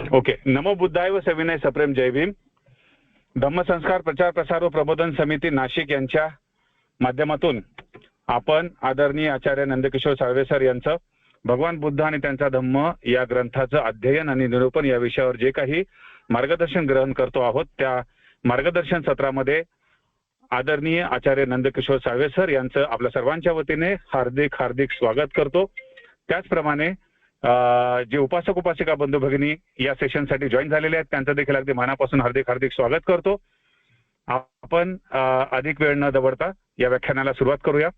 Okay. नमो बुद्धाय व सविनय सप्रेम जय भीम. धम्मसंस्कार प्रचार प्रसार व प्रबोधन समिती नाशिक यांच्या माध्यमातून आपण आदरणीय आचार्य नंदकिशोर साळवे सर यांचं भगवान बुद्ध आणि त्यांचा धम्म या ग्रंथाचं अध्ययन आणि निरूपण या विषयावर जे काही मार्गदर्शन ग्रहण करतो आहोत त्या मार्गदर्शन सत्रामध्ये आदरणीय आचार्य नंदकिशोर साळवे सर यांचं आपल्या सर्वांच्या वतीने हार्दिक हार्दिक स्वागत करतो. त्याचप्रमाणे जे उपासक उपासिका बंधू भगिनी या सेशनसाठी जॉईन झालेले आहेत त्यांचं देखील अगदी मनापासून हार्दिक हार्दिक स्वागत करतो. आपण अधिक वेळ न दवडता या व्याख्यानाला सुरुवात करूया.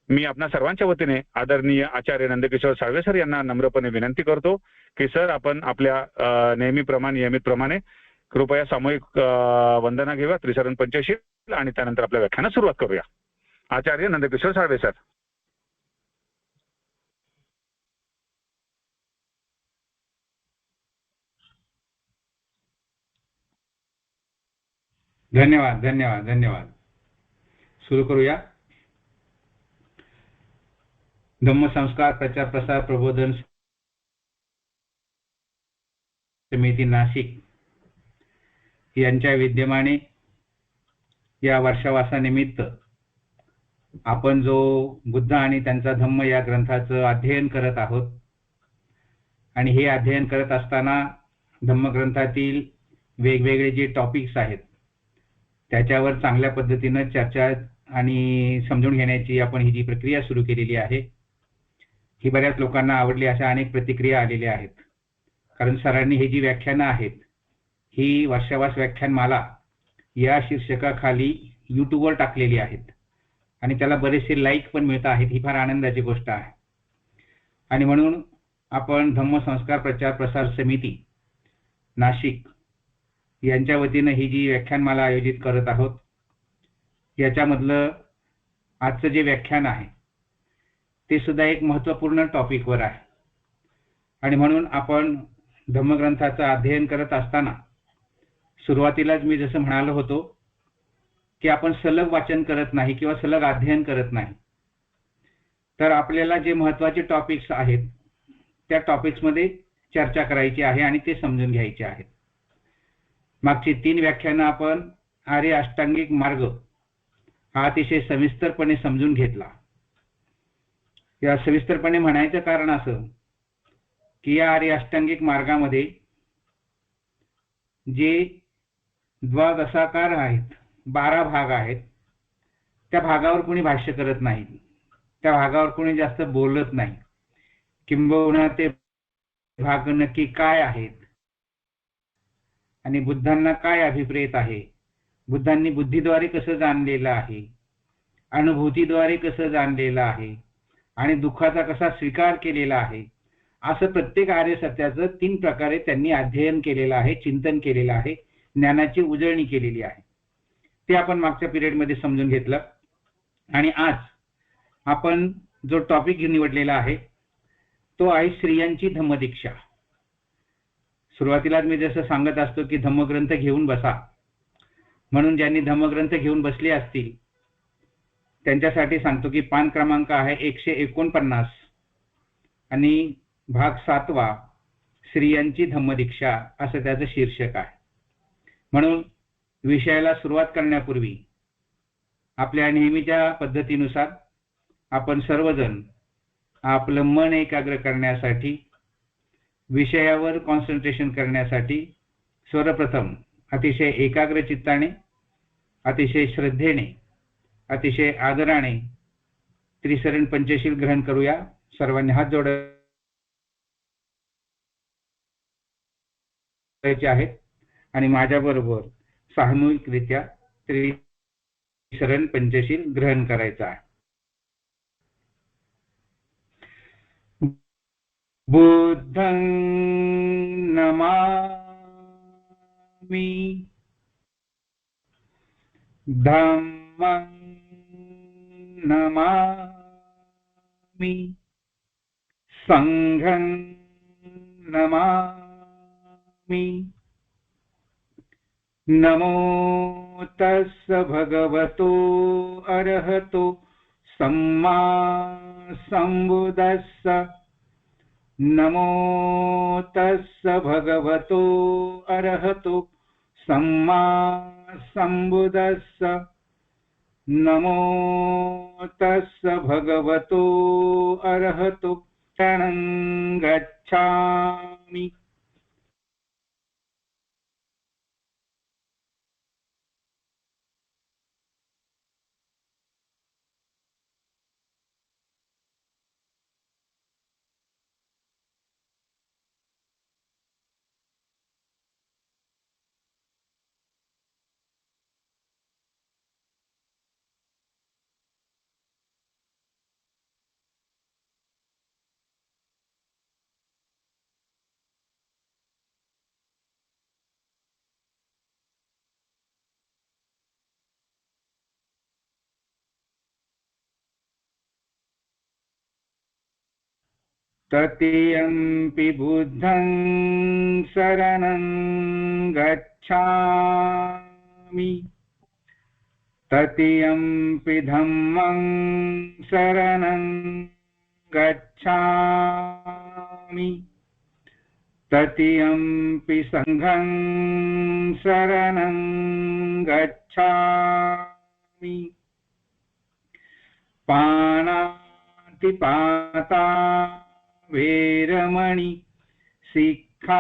मी आपल्या सर्वांच्या वतीने आदरणीय आचार्य नंदकिशोर साळवे सर यांना नम्रपणे विनंती करतो की सर आपण आपल्या नियमितप्रमाणे कृपया सामूहिक वंदना घेऊया त्रिशरण पंचशील आणि त्यानंतर आपल्या व्याख्यानाला सुरुवात करूया. आचार्य नंदकिशोर साळवे सर. धन्यवाद धन्यवाद धन्यवाद. सुरू करूया. धम्मसंस्कार प्रचार प्रसार प्रबोधन समिती नाशिक यांच्या विद्यमाने या वर्षावासानिमित्त आपण जो बुद्ध आणि त्यांचा धम्म या ग्रंथाचं अध्ययन करत आहोत आणि हे अध्ययन करत असताना धम्मग्रंथातील वेगवेगळे जे टॉपिक्स आहेत त्याच्यावर चांगल्या पद्धतीनं चर्चा आणि समजून घेण्याची आपण ही जी प्रक्रिया सुरू केलेली आहे ही बऱ्याच लोकांना आवडली अशा अनेक प्रतिक्रिया आलेल्या आहेत. कारण सरांनी ही जी व्याख्यानं आहेत ही वर्षावास व्याख्यानमाला या शीर्षकाखाली यूट्यूबवर टाकलेली आहेत आणि त्याला बरेचसे लाईक पण मिळत आहेत. ही फार आनंदाची गोष्ट आहे. आणि म्हणून आपण धम्मसंस्कार प्रचार प्रसार समिती नाशिक यांच्या वतीनं ही जी व्याख्यानमाला आयोजित करत आहोत याच्यामधलं आजचं जे व्याख्यान आहे ते सुद्धा एक महत्त्वपूर्ण टॉपिकवर आहे. आणि म्हणून आपण धम्मग्रंथाचं अध्ययन करत असताना सुरुवातीलाच मी जसं म्हणालो होतो की आपण सलग वाचन करत नाही किंवा सलग अध्ययन करत नाही, तर आपल्याला जे महत्त्वाचे टॉपिक्स आहेत त्या टॉपिक्समध्ये चर्चा करायची आहे आणि ते समजून घ्यायचे आहेत. मागची 3 व्याख्यानं आपण आर्य अष्टांगिक मार्ग हा अतिशय सविस्तरपणे समजून घेतला. या सविस्तरपणे म्हणायचं कारण असं की या आर्य अष्टांगिक मार्गामध्ये जे द्वादशाकार आहेत 12 भाग आहेत त्या भागावर कोणी भाष्य करत नाही, त्या भागावर कोणी जास्त बोलत नाही. किंबहुना ते भाग नक्की काय आहेत आणि बुद्धांना काय अभिप्रेत आहे, बुद्धांनी बुद्धीद्वारे कसं जाणलेलं आहे, अनुभूतीद्वारे कसं जाणलेलं आहे आणि दुःखाचा कसा स्वीकार केलेला आहे, असं प्रत्येक आर्य सत्याचं 3 प्रकारे त्यांनी अध्ययन केलेलं आहे, चिंतन केलेलं आहे, ज्ञानाची उजळणी केलेली आहे. ते आपण मागच्या पिरियडमध्ये समजून घेतलं. आणि आज आपण जो टॉपिक निवडलेला आहे तो आहे स्त्रियांची धम्मदीक्षा. सुरुवातीलाच मी जसं सांगत असतो की धम्मग्रंथ घेऊन बसा, म्हणून ज्यांनी धम्मग्रंथ घेऊन बसले असतील त्यांच्यासाठी सांगतो की पान क्रमांक आहे 149 आणि भाग 7वा स्त्रियांची धम्मदीक्षा असं त्याचं शीर्षक आहे. म्हणून विषयाला सुरुवात करण्यापूर्वी आपल्या नेहमीच्या पद्धतीनुसार आपण सर्वजण आपलं मन एकाग्र करण्यासाठी विषयावर कॉन्सन्ट्रेशन करण्यासाठी सर्वप्रथम अतिशय एकाग्र चित्ताने, अतिशय श्रद्धेने, अतिशय आदराने त्रिशरण पंचशील ग्रहण करूया. सर्वांनी हात जोडायचे आहेत आणि माझ्याबरोबर सामूहिकरित्या त्रिशरण पंचशील ग्रहण करायचं आहे. बुद्धं नमामि, धम्मं नमामि, संघं नमामि. नमो तस्य भगवतो अरहतो सम्मा संबुद्धस्स. नमो तस्स भगवतो अरहतो सम्मा सम्बुद्धस्स। नमो तस्स भगवतो अरहतो शरणं गच्छामि। तृतीयम्पि बुद्धं शरणं गच्छामि। तृतीयम्पि धम्मं शरणं गच्छामि। तृतीयम्पि संघं शरणं गच्छामि। पानातिपाता वेरमणि सिक्खापदं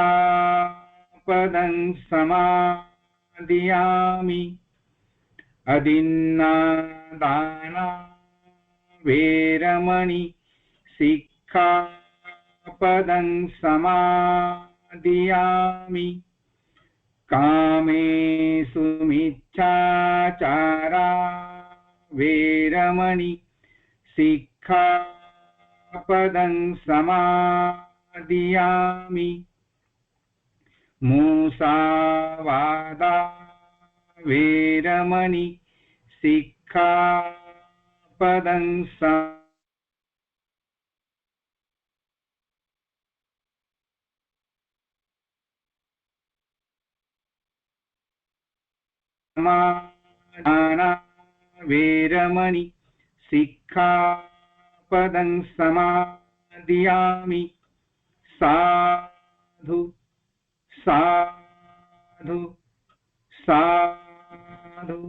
समादियामि। अदिन्नादाना वेरमणि सिक्खापदं समादियामि। कामेषु मिच्छाचारा वेरमणि सिक्खापदं समादियामि। मुसावादा वेरमणि सिक्खापदं समादाना वेरमणि सिक्खापदं समादियामि। साधु साधु साधु।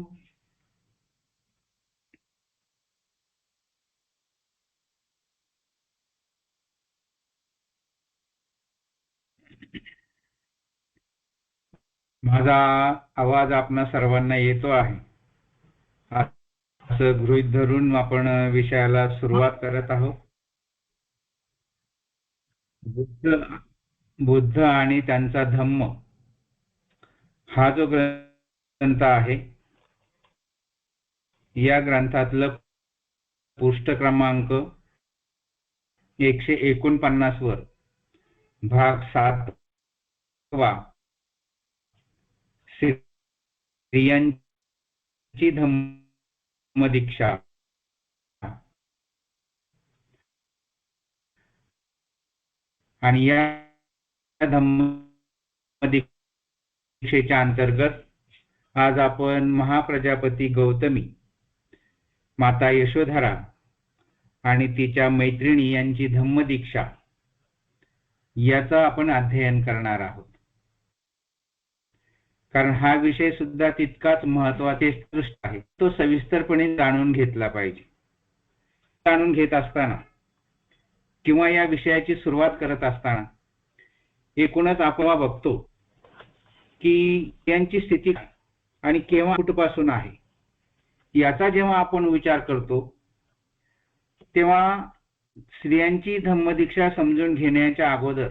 माझा आवाज आपणा सर्वांना येतो आहे असं गृहीत धरून आपण विषयाला सुरुवात करत आहोत। बुद्ध आणि त्यांचा धम्म हा जो ग्रंथ आहे, या ग्रंथातलं पृष्ठ क्रमांक 149 वर भाग 7 वा स्त्रियांची धम्मदीक्षा आणि या धम्मदीक्षेच्या अंतर्गत आज आपण महाप्रजापती गौतमी, माता यशोधरा आणि तिच्या मैत्रिणी यांची धम्मदीक्षा याचा आपण अध्ययन करणार आहोत। कारण हा विषय सुद्धा तितकाच महत्त्वाचा आहे, तो सविस्तरपणे जाणून घेतला पाहिजे। जाणून घेत असताना किंवा या विषयाची सुरुवात करत असताना एकूणच आपण बघतो की यांची स्थिती आणि केव्हा कुठपासून आहे याचा जेव्हा आपण विचार करतो तेव्हा स्त्रियांची धम्मदीक्षा समजून घेण्याच्या अगोदर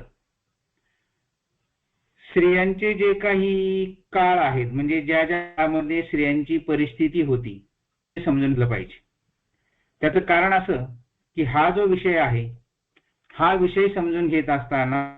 स्त्रियांचे जे काही काळ आहेत, म्हणजे ज्या ज्यामध्ये स्त्रियांची परिस्थिती होती ते समजून घेतलं पाहिजे। त्याचं कारण असं की हा जो विषय आहे, हा विषय समजून घेत असताना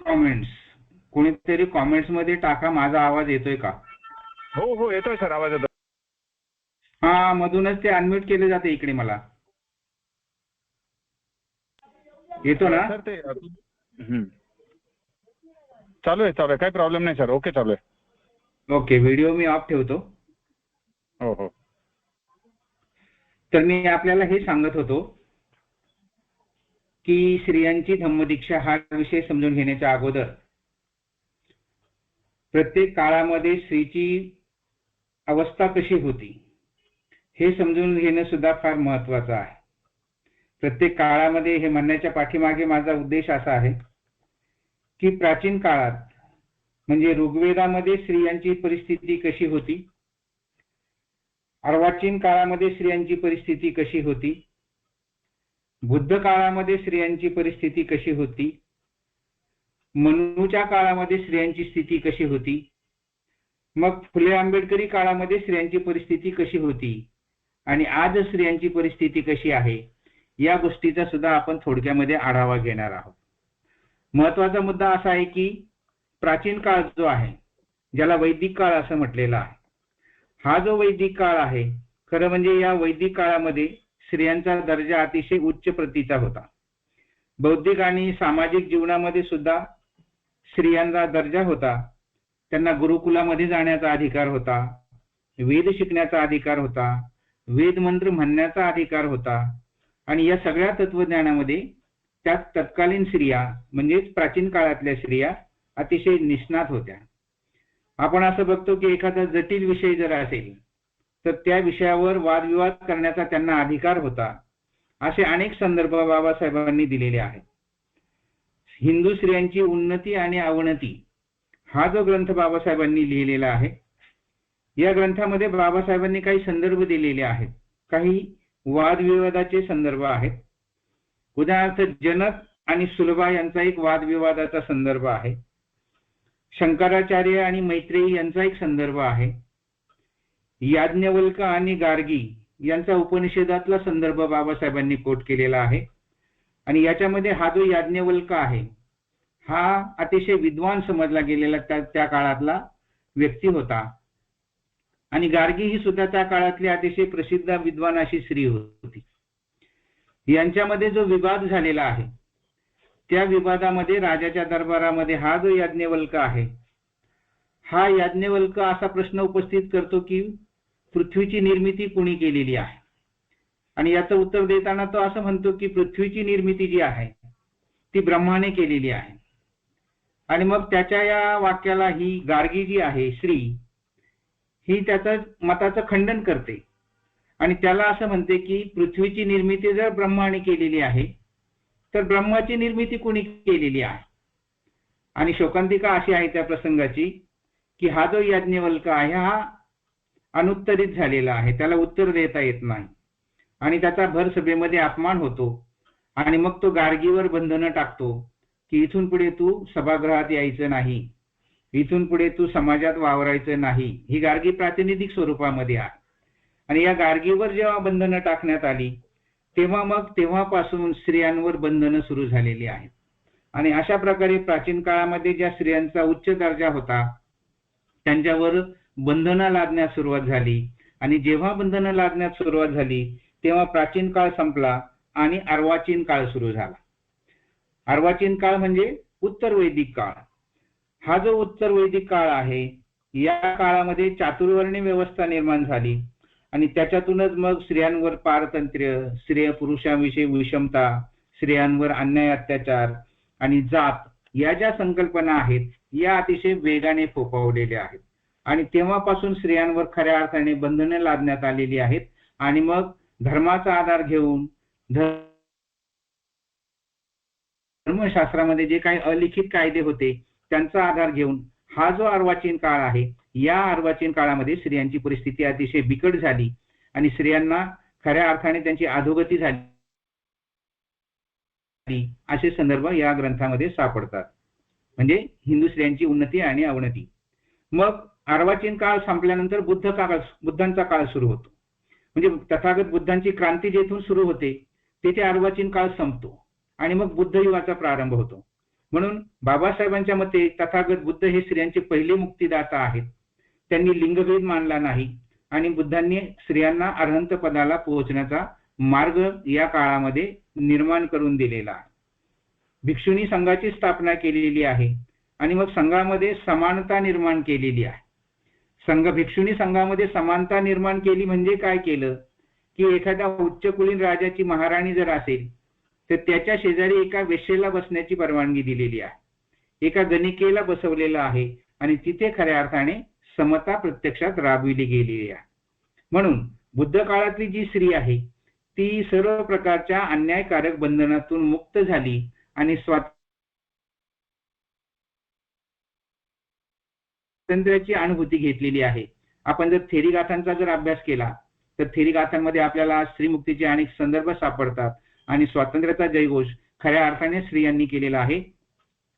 कॉमेंट्स, कोणीतरी कॉमेंट्स मध्ये टाका, माझा आवाज येतोय का? हो हो येतोय सर, आवाज येतो. हा, मधूनच ते अनम्यूट केले जाते इकडे. मला येतो ना? सर ते चालू आहे, काही प्रॉब्लेम नाही सर. ओके, चालू आहे. ओके, व्हिडिओ मी ऑफ ठेवतो. हो हो. तर मी आपल्याला हे सांगत होतो की स्त्रियांची धम्मदीक्षा हा विषय समजून घेण्याच्या अगोदर प्रत्येक काळामध्ये स्त्रीची अवस्था कशी होती हे समजून घेणं सुद्धा फार महत्वाचं आहे. प्रत्येक काळामध्ये हे म्हणण्याच्या पाठीमागे माझा उद्देश असा आहे की प्राचीन काळात म्हणजे ऋग्वेदामध्ये स्त्रियांची परिस्थिती कशी होती, अर्वाचीन काळामध्ये स्त्रियांची परिस्थिती कशी होती, बुद्ध काळामध्ये स्त्रियांची परिस्थिती कशी होती, मनूच्या काळामध्ये स्त्रियांची स्थिती कशी होती, मग फुले आंबेडकरी काळामध्ये स्त्रियांची परिस्थिती कशी होती आणि आज स्त्रियांची परिस्थिती कशी आहे, या गोष्टीचा सुद्धा आपण थोडक्यामध्ये आढावा घेणार आहोत. महत्वाचा मुद्दा असा आहे की प्राचीन काळ जो आहे, ज्याला वैदिक काळ असं म्हटलेलं आहे, हा जो वैदिक काळ आहे, खरं म्हणजे या वैदिक काळामध्ये स्त्रियांचा दर्जा अतिशय उच्च प्रतीचा होता. बौद्धिक आणि सामाजिक जीवनामध्ये सुद्धा स्त्रियांचा दर्जा होता. त्यांना गुरुकुलामध्ये जाण्याचा अधिकार होता, वेद शिकण्याचा अधिकार होता, वेद मंत्र म्हणण्याचा अधिकार होता. आणि या सगळ्या तत्वज्ञानामध्ये त्या तत्कालीन स्त्रिया म्हणजेच प्राचीन काळातल्या स्त्रिया अतिशय निष्णात होत्या. आपण असं बघतो की एखादा जटिल विषय जर असेल तर त्या विषयावर वादविवाद करण्याचा त्यांना अधिकार होता. असे अनेक संदर्भ बाबासाहेबांनी दिलेले आहेत. हिंदू स्त्रियांची उन्नती आणि अवनती हा जो ग्रंथ बाबासाहेबांनी लिहिलेला आहे, या ग्रंथामध्ये बाबासाहेबांनी काही संदर्भ दिलेले आहेत, काही वादविवादाचे संदर्भ आहेत. उदाहरणार्थ जनक आणि सुलभा यांचा एक वादविवादाचा संदर्भ आहे, शंकराचार्य आणि मैत्रेयी यांचा एक संदर्भ आहे, याज्ञवल्क आणि गार्गी यांचा उपनिषदातला संदर्भ बाबासाहेबांनी कोट केलेला आहे. आणि याच्यामध्ये हा जो याज्ञवल्क आहे हा अतिशय विद्वान समजला गेलेला त्या काळातला व्यक्ती होता. आणि गार्गी ही सुद्धा त्या काळातली अतिशय प्रसिद्ध विद्वान अशी स्त्री होती. यांच्यामध्ये जो विवाद झालेला आहे, त्या विवादामध्ये राजाच्या दरबारामध्ये हा जो याज्ञवल्क आहे, हा याज्ञवल्क असा प्रश्न उपस्थित करतो की पृथ्वीची निर्मिती कोणी केलेली आहे. आणि याचं उत्तर देताना तो असं म्हणतो की पृथ्वीची निर्मिती जी आहे ती ब्रह्माने केलेली आहे. आणि मग त्याच्या या वाक्याला ही गार्गी जी आहे स्त्री ही त्याचं मताचं खंडन करते आणि त्याला असं म्हणते की पृथ्वीची निर्मिती जर ब्रह्माने केलेली आहे तर ब्रह्माची निर्मिती कोणी केलेली आहे. आणि शोकांतिका अशी आहे त्या प्रसंगाची की हा जो याज्ञवल्क आहे हा अनुत्तरित झालेला आहे, त्याला उत्तर देता येत नाही आणि त्याचा भर सभेमध्ये अपमान होतो. आणि मग तो गार्गीवर बंधनं टाकतो की इथून पुढे तू सभागृहात यायचं नाही, इथून पुढे तू समाजात वावरायचं नाही. ही गार्गी प्रातिनिधिक स्वरूपामध्ये आहे. आणि या गार्गीवर जेव्हा बंधनं टाकण्यात आली तेव्हापासून स्त्रियांवर बंधनं सुरू झालेली आहेत. आणि अशा प्रकारे प्राचीन काळामध्ये ज्या स्त्रियांचा उच्च दर्जा होता त्यांच्यावर बंधनं लादण्यास सुरुवात झाली. आणि जेव्हा बंधनं लादण्यास सुरुवात झाली तेव्हा प्राचीन काळ संपला आणि अर्वाचीन काळ सुरू झाला. अर्वाचीन काळ म्हणजे उत्तर वैदिक काळ. हा जो उत्तर वैदिक काळ आहे या काळामध्ये चातुर्वर्णी व्यवस्था निर्माण झाली आणि त्याच्यातूनच मग स्त्रियांवर पारतंत्र्य, स्त्रिया पुरुषांविषयी विषमता, स्त्रियांवर अन्याय अत्याचार आणि जात या ज्या संकल्पना आहेत या अतिशय वेगाने फोफावलेल्या आहेत. आणि तेव्हापासून स्त्रियांवर खऱ्या अर्थाने बंधने लादण्यात आलेली आहेत. आणि मग धर्माचा आधार घेऊन धर्मशास्त्रामध्ये जे काही अलिखित कायदे होते त्यांचा आधार घेऊन हा जो अर्वाचीन काळ आहे या अर्वाचीन काळामध्ये स्त्रियांची परिस्थिती अतिशय बिकट झाली आणि स्त्रियांना खऱ्या अर्थाने त्यांची अधोगती झाली असे संदर्भ या ग्रंथामध्ये सापडतात. म्हणजे हिंदू स्त्रियांची उन्नती आणि अवनती. मग अर्वाचीन काळ संपल्यानंतर बुद्धांचा काळ सुरू होतो. म्हणजे तथागत बुद्धांची क्रांती जेथून सुरू होते तेथे अर्वाचीन काळ संपतो आणि मग बुद्ध युगाचा प्रारंभ होतो. म्हणून बाबासाहेबांच्या मते तथागत बुद्ध हे स्त्रियांचे पहिले मुक्तिदाता आहेत. त्यांनी लिंगभेद मानला नाही आणि बुद्धांनी स्त्रियांना अरहंत पदाला पोहोचण्याचा मार्ग या काळामध्ये निर्माण करून दिलेला आहे. भिक्षुणी संघाची स्थापना केलेली आहे आणि मग संघामध्ये समानता निर्माण केलेली आहे. भिक्षुणी संघामध्ये समानता निर्माण केली म्हणजे काय केलं की एखाद्या उच्चकुलीन राजाची महाराणी जर असेल तर त्याच्या शेजारी एका वेश्येला बसण्याची परवानगी दिलेली आहे, एका गणिकेला बसवलेलं आहे आणि तिथे खऱ्या अर्थाने समता प्रत्यक्षात राबविली गेलेली आहे. म्हणून बुद्ध काळातली जी स्त्री आहे ती सर्व प्रकारच्या अन्यायकारक बंधनातून मुक्त झाली आणि स्वातंत्र्याची अनुभूती घेतलेली आहे. आपण जर थेरी गाथांचा जर अभ्यास केला तर थेरी गाथांमध्ये आपल्याला स्त्रीमुक्तीचे अनेक संदर्भ सापडतात आणि स्वातंत्र्याचा जयघोष खऱ्या अर्थाने स्त्रियांनी केलेला आहे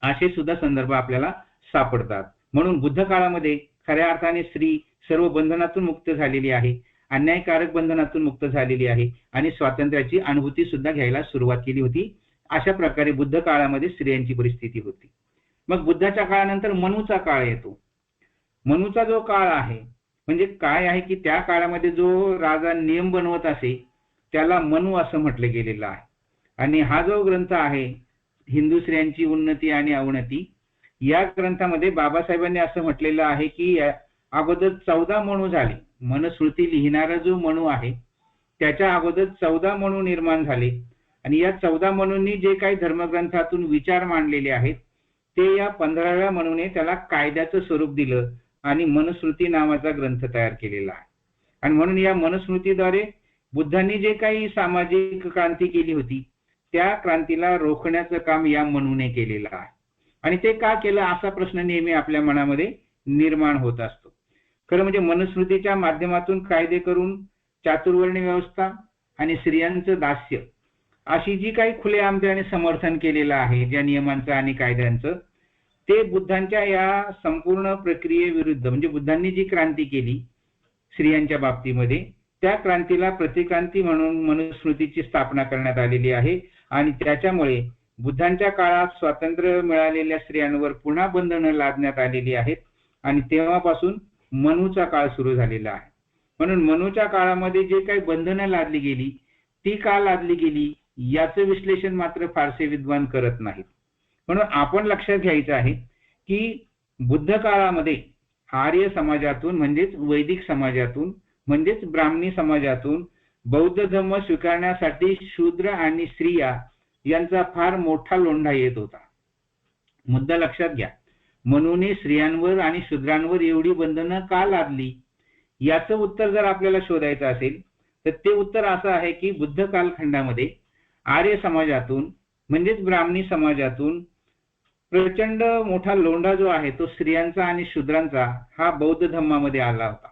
असे सुद्धा संदर्भ आपल्याला सापडतात. म्हणून बुद्ध काळामध्ये खऱ्या अर्थाने स्त्री सर्व बंधनातून मुक्त झालेली आहे, अन्यायकारक बंधनातून मुक्त झालेली आहे आणि स्वातंत्र्याची अनुभूती सुद्धा घ्यायला सुरुवात केली होती. अशा प्रकारे बुद्ध काळामध्ये स्त्रियांची परिस्थिती होती. मग बुद्धाच्या काळानंतर मनूचा काळ येतो. मनूचा जो काळ आहे म्हणजे काय आहे की त्या काळामध्ये जो राजा नियम बनवत असे त्याला मनू असं म्हटलं गेलेलं आहे. आणि हा जो ग्रंथ आहे हिंदू स्त्रियांची उन्नती आणि अवनती, या ग्रंथामध्ये बाबासाहेबांनी असं म्हटलेलं आहे की अगोदर 14 मनू झाले. मनुस्मृती लिहिणारा जो मनू आहे त्याच्या अगोदर 14 मनू निर्माण झाले आणि या 14 मनूंनी जे काही धर्मग्रंथातून विचार मांडलेले आहेत ते या 15व्या मनूने त्याला कायद्याचं स्वरूप दिलं आणि मनुस्मृती नावाचा ग्रंथ तयार केलेला आहे. आणि म्हणून या मनुस्मृतीद्वारे बुद्धांनी जे काही सामाजिक क्रांती केली होती त्या क्रांतीला रोखण्याचं काम या मनूने केलेलं आहे. आणि ते का केलं असा प्रश्न नेहमी आपल्या मनामध्ये निर्माण होत असतो. खरं म्हणजे मनुस्मृतीच्या माध्यमातून कायदे करून चातुर्वर्ण्य व्यवस्था आणि स्त्रियांचं दास्य अशी जी काही खुलेआमपणे समर्थन केलेलं आहे ज्या नियमांचं आणि कायद्यांचं, ते बुद्धांच्या या संपूर्ण प्रक्रियेविरुद्ध म्हणजे बुद्धांनी जी क्रांती केली स्त्रियांच्या बाबतीमध्ये त्या क्रांतीला प्रतिक्रांती म्हणून मनुस्मृतीची स्थापना करण्यात आलेली आहे. आणि त्याच्यामुळे बुद्धांच्या काळात स्वातंत्र्य मिळालेल्या स्त्रियांवर पुन्हा बंधनं लादण्यात आलेली आहेत आणि तेव्हापासून मनूचा काळ सुरू झालेला आहे. म्हणून मनूच्या काळामध्ये जे काही बंधनं लादली गेली ती का लादली गेली याचं विश्लेषण मात्र फारसे विद्वान करत नाहीत. म्हणून आपण लक्षात घ्यायचं आहे की बुद्ध काळामध्ये आर्य समाजातून म्हणजेच वैदिक समाजातून म्हणजेच ब्राह्मणी समाजातून बौद्ध धर्म स्वीकारण्यासाठी शूद्र आणि स्त्रिया यांचा फार मोठा लोंढा येत होता. मुद्दा लक्षात घ्या, मनूने स्त्रियांवर आणि शूद्रांवर एवढी बंधनं का लादली याचं उत्तर जर आपल्याला शोधायचं असेल तर ते उत्तर असं आहे की बुद्ध कालखंडामध्ये आर्य समाजातून म्हणजेच ब्राह्मणी समाजातून प्रचंड मोठा लोंढा जो आहे तो स्त्रियांचा आणि शूद्रांचा हा बौद्ध धर्मामध्ये आला होता.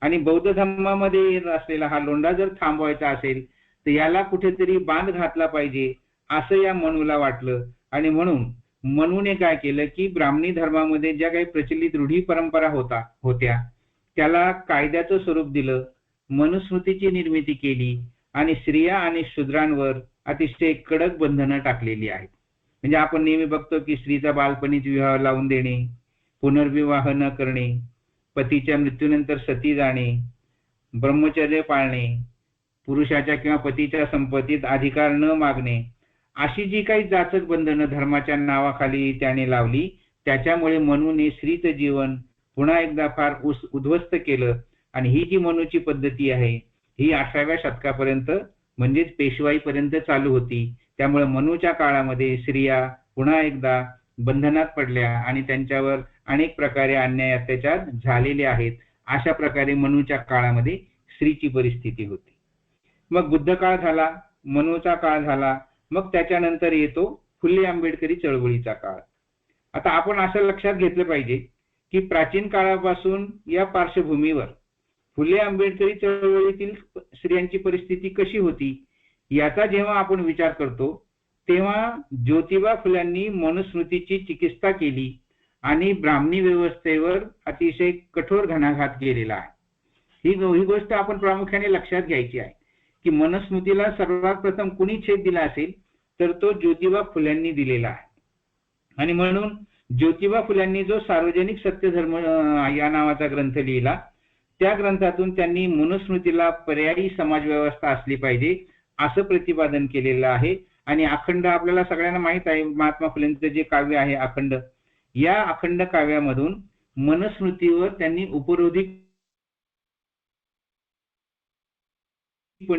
आणि बौद्ध धर्मामध्ये असलेला हा लोंढा जर थांबवायचा असेल तर याला कुठेतरी बांध घातला पाहिजे असं या मनूला वाटलं. आणि म्हणून मनूने काय केलं की ब्राह्मणी धर्मामध्ये ज्या काही प्रचलित रूढी परंपरा होत्या त्याला कायद्याचं स्वरूप दिलं, मनुस्मृतीची निर्मिती केली आणि स्त्रिया आणि शूद्रांवर अतिशय कडक बंधनं टाकलेली आहेत. म्हणजे आपण नेहमी बघतो की स्त्रीचा बालपणीच विवाह लावून देणे, पुनर्विवाह न करणे, पतीच्या मृत्यूनंतर सती जाणे, ब्रह्मचर्य पाळणे, पुरुषाच्या किंवा पतीच्या संपत्तीत अधिकार न मागणे, अशी जी काही जाचक बंधनं धर्माच्या नावाखाली त्याने लावली त्याच्यामुळे मनूने स्त्रीचं जीवन पुन्हा एकदा फार उद्ध्वस्त केलं. आणि ही जी मनूची पद्धती आहे ही 18व्या शतकापर्यंत म्हणजेच पेशवाईपर्यंत चालू होती. त्यामुळे मनूच्या काळामध्ये स्त्रिया पुन्हा एकदा बंधनात पडल्या आणि त्यांच्यावर अनेक प्रकारे अन्याय अत्याचार झालेले आहेत. अशा प्रकारे मनूच्या काळामध्ये स्त्रीची परिस्थिती होती. मग बुद्ध काळ झाला, मनूचा काळ झाला, मग त्याच्यानंतर येतो फुले आंबेडकरी चळवळीचा काळ. आता आपण असं लक्षात घेतलं पाहिजे की प्राचीन काळापासून या पार्श्वभूमीवर फुले आंबेडकरी चळवळीतील स्त्रियांची परिस्थिती कशी होती याचा जेव्हा आपण विचार करतो तेव्हा ज्योतिबा फुल्यांनी मनुस्मृतीची चिकित्सा केली आणि ब्राह्मणी व्यवस्थेवर अतिशय कठोर घणाघात केलेला आहे. ही गोष्ट आपण प्रामुख्याने लक्षात घ्यायची आहे की मनुस्मृतीला सर्वात प्रथम कुणी छेद दिला असेल तर तो ज्योतिबा फुल्यांनी दिलेला आहे. आणि म्हणून ज्योतिबा फुल्यांनी जो सार्वजनिक सत्यधर्म या नावाचा ग्रंथ लिहिला, त्या ग्रंथातून त्यांनी मनुस्मृतीला पर्यायी समाज व्यवस्था असली पाहिजे असं प्रतिपादन केलेलं आहे. आणि अखंड आपल्याला सगळ्यांना माहित आहे, महात्मा फुलेंचं जे काव्य आहे अखंड, या अखंड काव्यामधून मनुस्मृतीवर त्यांनी उपरोधिकपणे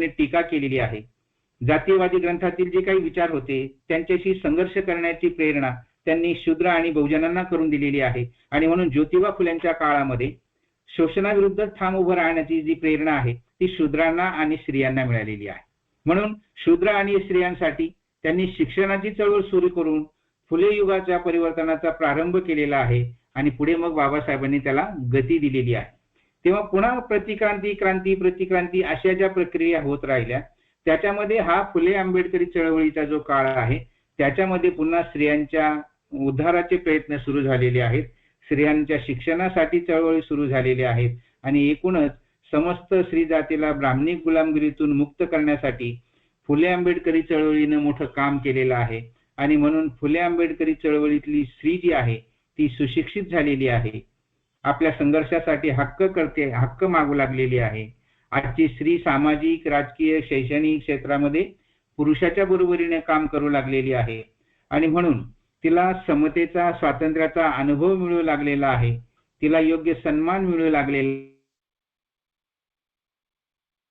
टीका केलेली आहे. जातीयवादी ग्रंथातील जे काही विचार होते त्यांच्याशी संघर्ष करण्याची प्रेरणा त्यांनी शूद्र आणि बहुजनांना करून दिलेली आहे. आणि म्हणून ज्योतिबा फुल्यांच्या काळामध्ये शोषणाविरुद्ध ठाम उभं राहण्याची जी प्रेरणा आहे ती शूद्रांना आणि स्त्रियांना मिळालेली आहे. म्हणून शूद्र आणि स्त्रियांसाठी त्यांनी शिक्षणाची चळवळ सुरू करून फुले युगाच्या परिवर्तनाचा प्रारंभ केलेला आहे. आणि पुढे मग बाबासाहेबांनी त्याला गती दिलेली आहे. तेव्हा पुन्हा प्रतिक्रांती, क्रांती, प्रतिक्रांती अशा ज्या प्रक्रिया होत राहिल्या, त्याच्यामध्ये हा फुले आंबेडकरी चळवळीचा जो काळ आहे त्याच्यामध्ये पुन्हा स्त्रियांच्या उद्धाराचे प्रयत्न सुरू झालेले आहेत. स्त्रियांच्या शिक्षणासाठी चळवळी सुरू झालेल्या आहेत. आणि एकूणच समस्त स्त्री जातीला ब्राह्मणी गुलामगिरीतून मुक्त करण्यासाठी फुले आंबेडकरी चळवळीनं मोठं काम केलेलं आहे. आणि म्हणून फुले आंबेडकरी चळवळीतली स्त्री जी आहे ती सुशिक्षित झालेली आहे, आपल्या संघर्षासाठी हक्क मागू लागलेली आहे. आजची स्त्री सामाजिक, राजकीय, शैक्षणिक क्षेत्रामध्ये पुरुषाच्या बरोबरीने काम करू लागलेली आहे. आणि म्हणून तिला समतेचा, स्वातंत्र्याचा अनुभव मिळू लागलेला आहे. तिला योग्य सन्मान मिळू लागलेला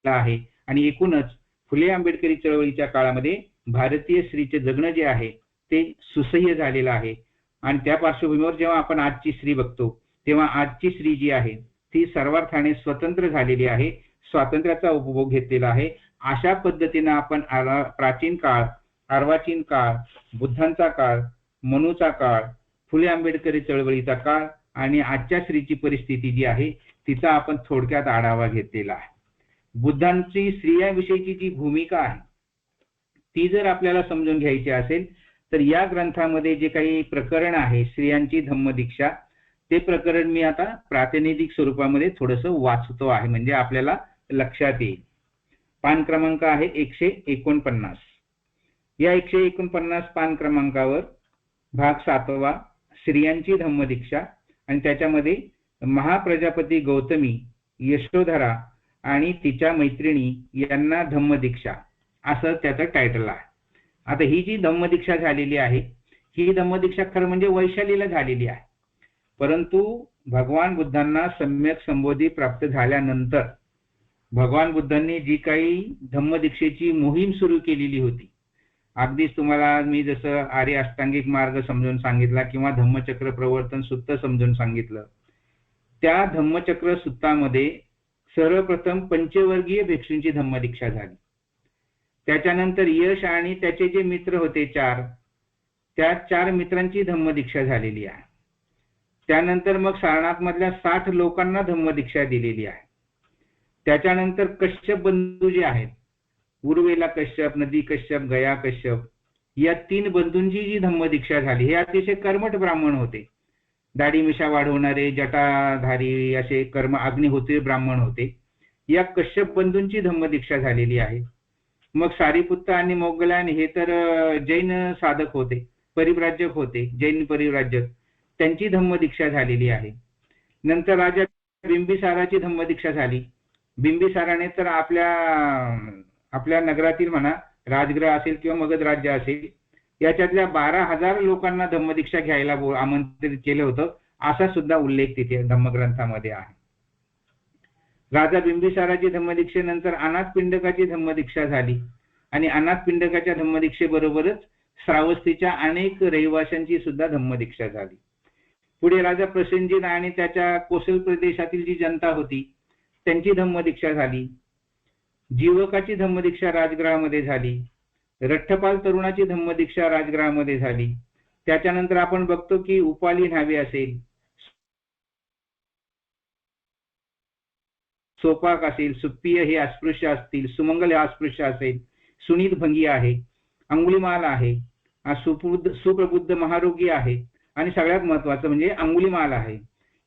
आहे. आणि एकूणच फुले आंबेडकरी चळवळीच्या काळामध्ये भारतीय स्त्रीचे जगणं जे आहे ते सुसह्य झालेलं आहे. आणि त्या पार्श्वभूमीवर जेव्हा आपण आजची स्त्री बघतो तेव्हा आजची स्त्री जी आहे ती सर्वार्थाने स्वतंत्र झालेली आहे, स्वातंत्र्याचा उपभोग घेतलेला आहे. अशा पद्धतीने आपण प्राचीन काळ, अर्वाचीन काळ, बुद्धांचा काळ, मनूचा काळ, फुले आंबेडकरी चळवळीचा काळ आणि आजच्या स्त्रीची परिस्थिती जी आहे तिचा आपण थोडक्यात आढावा घेतलेला आहे. बुद्धांची स्त्रियांविषयीची जी भूमिका आहे ती जर आपल्याला समजून घ्यायची असेल तर या ग्रंथामध्ये जे काही प्रकरण आहे स्त्रियांची धम्मदीक्षा, ते प्रकरण मी आता प्रातिनिधिक स्वरूपामध्ये थोडंसं वाचतो आहे, म्हणजे आपल्याला लक्षात येईल. पान क्रमांक आहे 149. या 149 पान क्रमांकावर भाग 7वा स्त्रियांची धम्मदीक्षा, आणि त्याच्यामध्ये महाप्रजापती गौतमी, यशोधरा आणि तिच्या मैत्रिणी यांना धम्मदीक्षा असं त्याचं टायटल आहे. आता ही जी धम्मदीक्षा झालेली आहे ही धम्मदीक्षा खरं म्हणजे वैशालीला झालेली आहे. परंतु भगवान बुद्धांना सम्यक संबोधी प्राप्त झाल्यानंतर भगवान बुद्धांनी जी काही धम्मदीक्षेची मोहीम सुरू केलेली होती, अगदीच तुम्हाला मी जसं आर्य अष्टांगिक मार्ग समजून सांगितला किंवा धम्मचक्र प्रवर्तन सूत्र समजून सांगितलं, त्या धम्मचक्र सूत्रामध्ये सर्वप्रथम पंचवर्गीय भिक्षूंची धम्मदीक्षा झाली. त्याच्यानंतर यश आणि त्याचे जे मित्र होते 4, त्या 4 मित्रांची धम्मदीक्षा झालेली आहे. त्यानंतर मग सारनाथ मधल्या 60 लोकांना धम्मदीक्षा दिलेली आहे. त्याच्यानंतर कश्यप बंधू जे आहेत, उर्वेला कश्यप, नदी कश्यप, गया कश्यप, या 3 बंधूंची जी धम्मदीक्षा झाली, हे अतिशय कर्मठ ब्राह्मण होते. दाढी मिशा वाढवणारे, जटाधारी असे अग्निहोत्री ब्राह्मण होते. या कश्यप बंधूंची धम्मदीक्षा झालेली आहे. मग सारीपुत्त आणि मोगलान हे तर जैन साधक होते, परिव्राजक होते, जैन परिव्राजक, त्यांची धम्मदीक्षा झालेली आहे. नंतर राजा बिंबिसाराची धम्मदीक्षा झाली. बिंबिसाराने तर आपल्या नगरातील म्हणा राजगृह असेल किंवा मगध राज्य असेल याच्यातल्या 12,000 लोकांना धम्मदीक्षा घ्यायला आमंत्रित केलं होतं, असा सुद्धा उल्लेख तिथे धम्मग्रंथामध्ये आहे. राजा बिंबिसाराची धम्मदीक्षेनंतर अनाथपिंडकाची धम्मदीक्षा झाली आणि अनाथपिंडकाच्या धम्मदीक्षेबरोबरच श्रावस्तीच्या अनेक रहिवाशांची सुद्धा धम्मदीक्षा झाली. पुढे राजा प्रसेनजित आणि त्याच्या कोसल प्रदेशातील जी जनता होती त्यांची धम्मदीक्षा झाली. जीवकाची धम्मदीक्षा राजगृहामध्ये झाली. रठ्ठपाल तरुणाची धम्मदीक्षा राजगृहामध्ये झाली. त्याच्यानंतर आपण बघतो की उपाली न्हावे असेल, सोपाक असेल, सुप्पिय हे अस्पृश्य असतील, सुमंगल हे अस्पृश्य असेल, सुनीत भंगी आहे, अंगुलीमाल आहे, सुप्रबुद्ध महारोगी आहे आणि सगळ्यात महत्वाचं म्हणजे अंगुलीमाल आहे.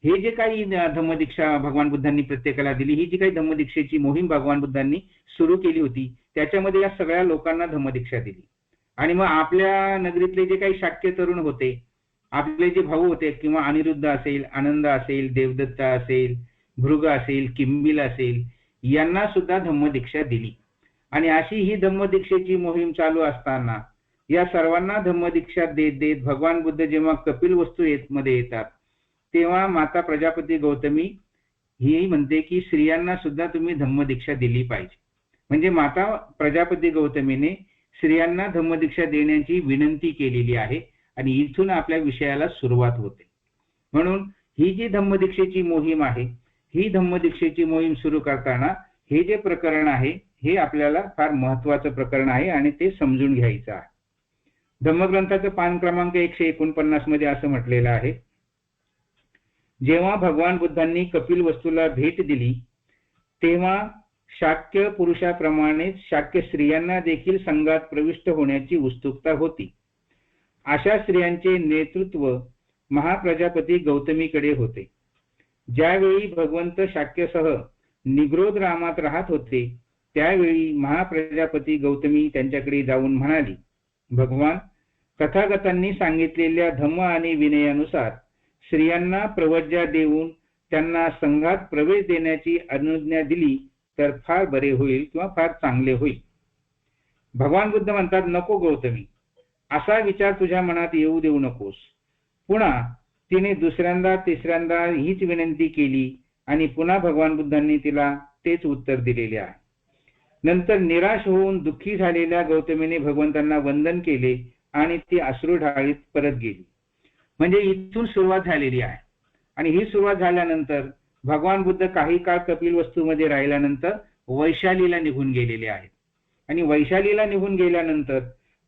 हे जे काही धम्मदीक्षा भगवान बुद्धांनी प्रत्येकाला दिली, ही जी काही धम्मदीक्षेची मोहीम भगवान बुद्धांनी सुरू केली होती त्याच्यामध्ये या सगळ्या लोकांना धम्मदीक्षा दिली. आणि मग आपल्या नगरीतले जे काही शाक्य तरुण होते आपले जे भाऊ होते किंवा अनिरुद्ध असेल, आनंद असेल, देवदत्त असेल, भृग असेल, किंबिल असेल, यांना सुद्धा धम्मदीक्षा दिली. आणि अशी ही धम्मदीक्षेची मोहीम चालू असताना या सर्वांना धम्मदीक्षा देत देत भगवान बुद्ध जेव्हा कपिलवस्तू मध्ये येतात तेव्हा माता प्रजापती गौतमी ही म्हणते की स्त्रियांना सुद्धा तुम्ही धम्मदीक्षा दिली पाहिजे. म्हणजे माता प्रजापती गौतमीने स्त्रियांना धम्मदीक्षा देण्याची विनंती केलेली आहे आणि इथून आपल्या विषयाला सुरुवात होते. म्हणून ही जी धम्मदीक्षेची मोहीम आहे, ही धम्मदीक्षेची मोहीम सुरू करताना हे जे प्रकरण आहे हे आपल्याला फार महत्वाचं प्रकरण आहे आणि ते समजून घ्यायचं आहे. धम्मग्रंथाचं पान क्रमांक 149 मध्ये असं म्हटलेलं आहे, जेव्हा भगवान बुद्धांनी कपिलवस्तूला भेट दिली तेव्हा शाक्य पुरुषाप्रमाणेच शाक्य स्त्रियांना देखील संघात प्रविष्ट होण्याची उत्सुकता होती. अशा स्त्रियांचे नेतृत्व महाप्रजापती गौतमीकडे होते. ज्यावेळी भगवंत शाक्यसह निग्रोध रामात राहत होते त्यावेळी महाप्रजापती गौतमी त्यांच्याकडे जाऊन म्हणाली, भगवान, तथागतांनी सांगितलेल्या धम्म आणि विनयानुसार स्त्रियांना प्रवज्या देऊन त्यांना संघात प्रवेश देण्याची अनुज्ञा दिली तर फार बरे होईल किंवा फार चांगले होईल. भगवान बुद्ध म्हणतात, नको गौतमी, असा विचार तुझ्या मनात येऊ देऊ नकोस. पुन्हा तिने दुसऱ्यांदा तिसऱ्यांदा हीच विनंती केली आणि पुन्हा भगवान बुद्धांनी तिला तेच उत्तर दिलेले आहे. नंतर निराश होऊन दुःखी झालेल्या गौतमीने भगवंतांना वंदन केले आणि ती अश्रू ढाळीत परत गेली. म्हणजे इथून सुरुवात झालेली आहे. आणि ही सुरुवात झाल्यानंतर भगवान बुद्ध काही काळ कपिलवस्तूमध्ये राहिल्यानंतर वैशालीला निघून गेलेले आहेत. आणि वैशालीला निघून गेल्यानंतर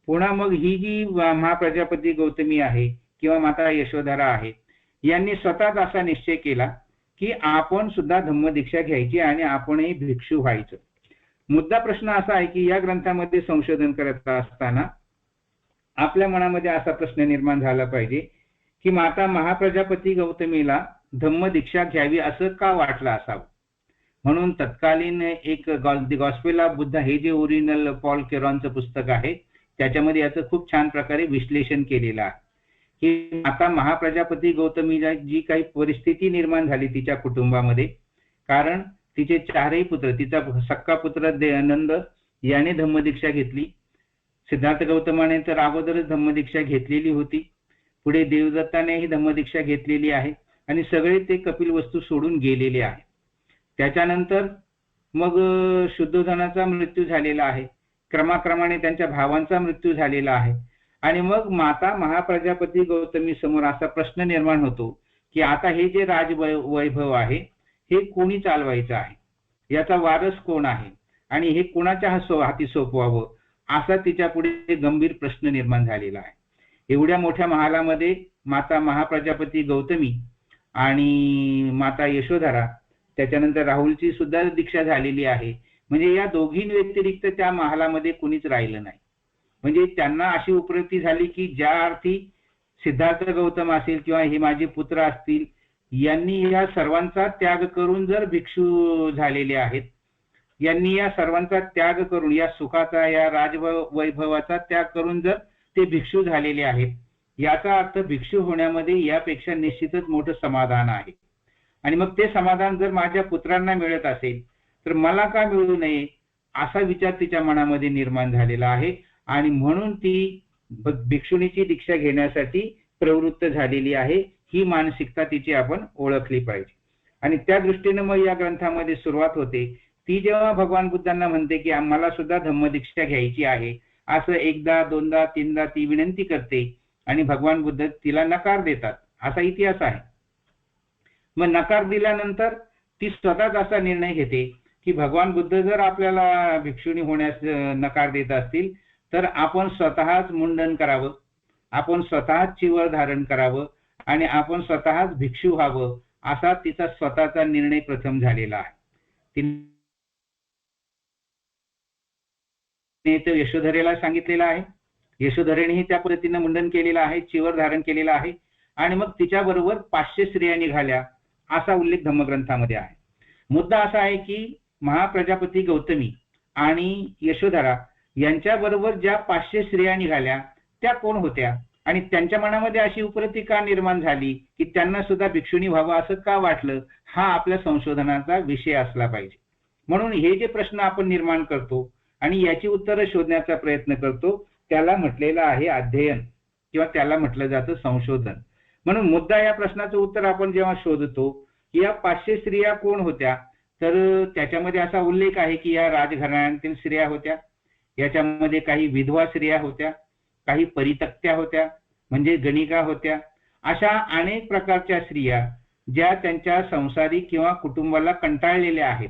पुन्हा मग ही जी महाप्रजापती गौतमी आहे किंवा माता यशोधरा आहे, यांनी स्वतःच असा निश्चय केला की आपण सुद्धा धम्मदीक्षा घ्यायची आणि आपणही भिक्षू व्हायचं. मुद्दा प्रश्न असा आहे की या ग्रंथामध्ये संशोधन करत असताना आपल्या मनामध्ये असा प्रश्न निर्माण झाला पाहिजे की माता महाप्रजापती गौतमीला धम्मदीक्षा घ्यावी असं का वाटलं असावं. म्हणून तत्कालीन एक द गॉस्पेल ऑफ बुद्धा हे जे ओरिजिनल पॉल केरॉनचं पुस्तक आहे त्याच्यामध्ये याचं खूप छान प्रकारे विश्लेषण केलेलं आहे की माता महाप्रजापती गौतमीला जी काही परिस्थिती निर्माण झाली तिच्या कुटुंबामध्ये, कारण तिचे चारही पुत्र, तिचा सक्का पुत्र नंद याने धम्मदीक्षा घेतली, सिद्धार्थ गौतमाने तर अगोदरच धम्मदीक्षा घेतलेली होती, पुढे देवदत्तानेही धम्मदीक्षा घेतलेली आहे आणि सगळे ते कपिलवस्तू सोडून गेलेले आहे. त्याच्यानंतर मग शुद्धोधनाचा मृत्यू झालेला आहे, क्रमाक्रमाने त्यांच्या भावांचा मृत्यू झालेला आहे. आणि मग माता महाप्रजापती गौतमी समोर असा प्रश्न निर्माण होतो की आता हे जे राजवैभव आहे हे कोणी चालवायचं आहे, याचा वारस कोण आहे आणि हे कोणाच्या हाती सोपवावं, असा तिच्या पुढे गंभीर प्रश्न निर्माण झालेला आहे. एवढ्या मोठ्या महालामध्ये माता महाप्रजापती गौतमी आणि माता यशोधरा, त्याच्यानंतर राहुलची सुद्धा दीक्षा झालेली आहे. म्हणजे या दोघी व्यतिरिक्त त्या महालामध्ये कुणीच राहिलं नाही. म्हणजे त्यांना अशी उपलब्धी झाली की ज्या अर्थी सिद्धार्थ गौतम असेल किंवा हे माझे पुत्र असतील, यांनी या सर्वांचा त्याग करून जर भिक्षू झालेले आहेत, यांनी या सर्वांचा त्याग करून या सुखाचा या राजवैभवाचा त्याग करून जर ते भिक्षू झालेले आहेत, याचा अर्थ भिक्षू होण्यामध्ये यापेक्षा निश्चितच मोठं समाधान आहे. आणि मग ते समाधान जर माझ्या पुत्रांना मिळत असेल तर मला का मिळू नये, असा विचार तिच्या मनामध्ये निर्माण झालेला आहे. आणि म्हणून ती भिक्षुणीची दीक्षा घेण्यासाठी प्रवृत्त झालेली आहे. ही मानसिकता तिची आपण ओळखली पाहिजे. आणि त्या दृष्टीने मग या ग्रंथामध्ये सुरुवात होते. ती जेव्हा भगवान बुद्धांना म्हणते की आम्हाला सुद्धा धम्मदीक्षा घ्यायची आहे, असं एकदा दोनदा तीनदा ती विनंती करते आणि भगवान बुद्ध तिला नकार देतात, असा इतिहास आहे. मग नकार दिल्यानंतर ती स्वतःच असा निर्णय घेते की भगवान बुद्ध जर आपल्याला भिक्षुणी होण्यास नकार देत असतील तर आपण स्वतःच मुंडन करावं, आपण स्वतःच चिवर धारण करावं आणि आपण स्वतःच भिक्षू व्हावं, असा तिचा स्वतःचा निर्णय प्रथम झालेला आहे. तिने तो यशोधरेला सांगितलेला आहे. यशोधरेनेही त्या पद्धतीने मुंडन केलेलं आहे, चिवर धारण केलेलं आहे. आणि मग तिच्याबरोबर 500 स्त्रिया निघाल्या, असा उल्लेख धम्मग्रंथामध्ये आहे. मुद्दा असा आहे की महाप्रजापती गौतमी आणि यशोधरा यांच्याबरोबर ज्या 500 स्त्रिया निघाल्या त्या कोण होत्या, आणि त्यांच्या मनामध्ये अशी उपरती का निर्माण झाली की त्यांना सुद्धा भिक्षुणी व्हावं असं का वाटलं, हा आपल्या संशोधनाचा विषय असला पाहिजे. म्हणून हे जे प्रश्न आपण निर्माण करतो आणि याची उत्तरं शोधण्याचा प्रयत्न करतो त्याला म्हटलेलं आहे अध्ययन किंवा त्याला म्हटलं जातं संशोधन. म्हणून मुद्दा या प्रश्नाचं उत्तर आपण जेव्हा शोधतो, या 500 स्त्रिया कोण होत्या, तर त्याच्यामध्ये असा उल्लेख आहे की या राजघराण्यातील स्त्रिया होत्या, याच्यामध्ये काही विधवा स्त्रिया होत्या, काही परितक्त्या होत्या म्हणजे गणिका होत्या. अशा अनेक प्रकारच्या स्त्रिया ज्या त्यांच्या संसारिक किंवा कुटुंबाला कंटाळलेल्या आहेत,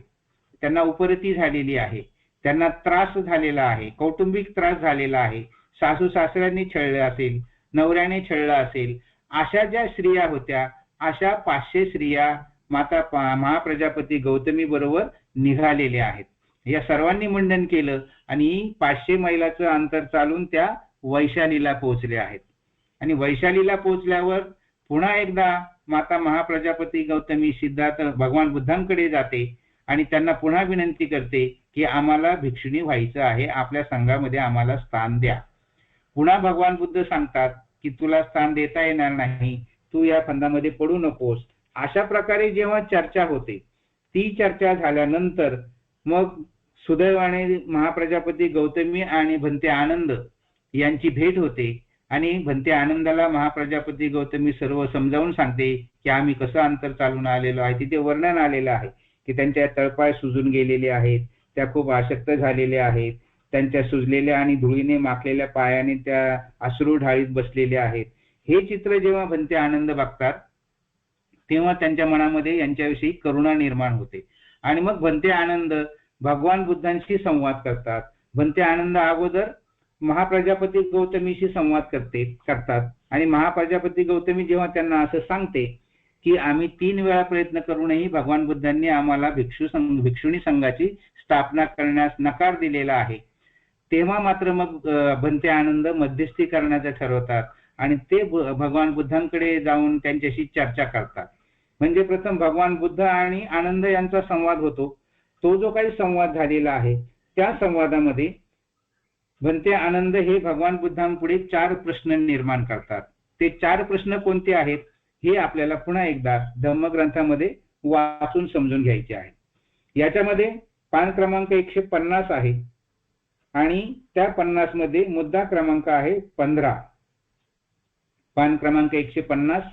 त्यांना उपरती झालेली आहे, त्यांना त्रास झालेला आहे, कौटुंबिक त्रास झालेला आहे, सासू सासऱ्यांनी छळलं असेल, नवऱ्याने छळलं असेल, अशा ज्या स्त्रिया होत्या, अशा 500 स्त्रिया महाप्रजापती गौतमी बरोबर निघालेल्या आहेत. या सर्वांनी मंडन केलं आणि 500 मैलाचं अंतर चालून त्या वैशालीला पोहोचले आहेत. आणि वैशालीला पोहोचल्यावर पुन्हा एकदा माता महाप्रजापती गौतमी सिद्धार्थ भगवान बुद्धांकडे जाते आणि त्यांना पुन्हा विनंती करते की आम्हाला भिक्षुणी व्हायचं आहे, आपल्या संघामध्ये आम्हाला स्थान द्या. पुन्हा भगवान बुद्ध सांगतात की तुला स्थान देता येणार नाही, तू या फंदामध्ये पडू नकोस. अशा प्रकारे जेव्हा चर्चा होते, ती चर्चा झाल्यानंतर मग सुदैवाने महाप्रजापती गौतमी आणि भंते आनंद यांची भेट होते आणि भंते आनंदाला महाप्रजापती गौतमी सर्व समजावून सांगते की आम्ही कसं अंतर चालून आलेलो आहे. तिथे वर्णन आलेलं आहे की त्यांच्या तळपाय सुजून गेलेले आहेत, त्या खूप आशक्त झालेल्या आहेत, त्यांच्या सुजलेल्या आणि धुळीने माखलेल्या पायाने त्या अश्रू ढाळीत बसलेल्या आहेत. हे चित्र जेव्हा भंते आनंद बघतात तेव्हा त्यांच्या मनामध्ये यांच्याविषयी करुणा निर्माण होते आणि मग भंते आनंद भगवान बुद्धांशी संवाद करतात. भंते आनंद अगोदर महाप्रजापती गौतमीशी संवाद करतात आणि महाप्रजापती गौतमी जेव्हा त्यांना असं सांगते की आम्ही 3 वेळा प्रयत्न करूनही भगवान बुद्धांनी आम्हाला भिक्षुणी संघाची स्थापना करण्यास नकार दिलेला आहे, तेव्हा मात्र मग भंते आनंद मध्यस्थी करण्याचं ठरवतात आणि ते भगवान बुद्धांकडे जाऊन त्यांच्याशी चर्चा करतात. म्हणजे प्रथम भगवान बुद्ध आणि आनंद यांचा संवाद होतो. तो जो काही संवाद झालेला आहे त्या संवादामध्ये भंते आनंद हे भगवान बुद्धांपुढे 4 प्रश्न निर्माण करतात. ते 4 प्रश्न कोणते आहेत हे आपल्याला पुन्हा एकदा धम्मग्रंथामध्ये वाचून समजून घ्यायचे आहे. याच्यामध्ये पान क्रमांक 150 आहे आणि त्या 50 मध्ये मुद्दा क्रमांक आहे 15. पान क्रमांक 150,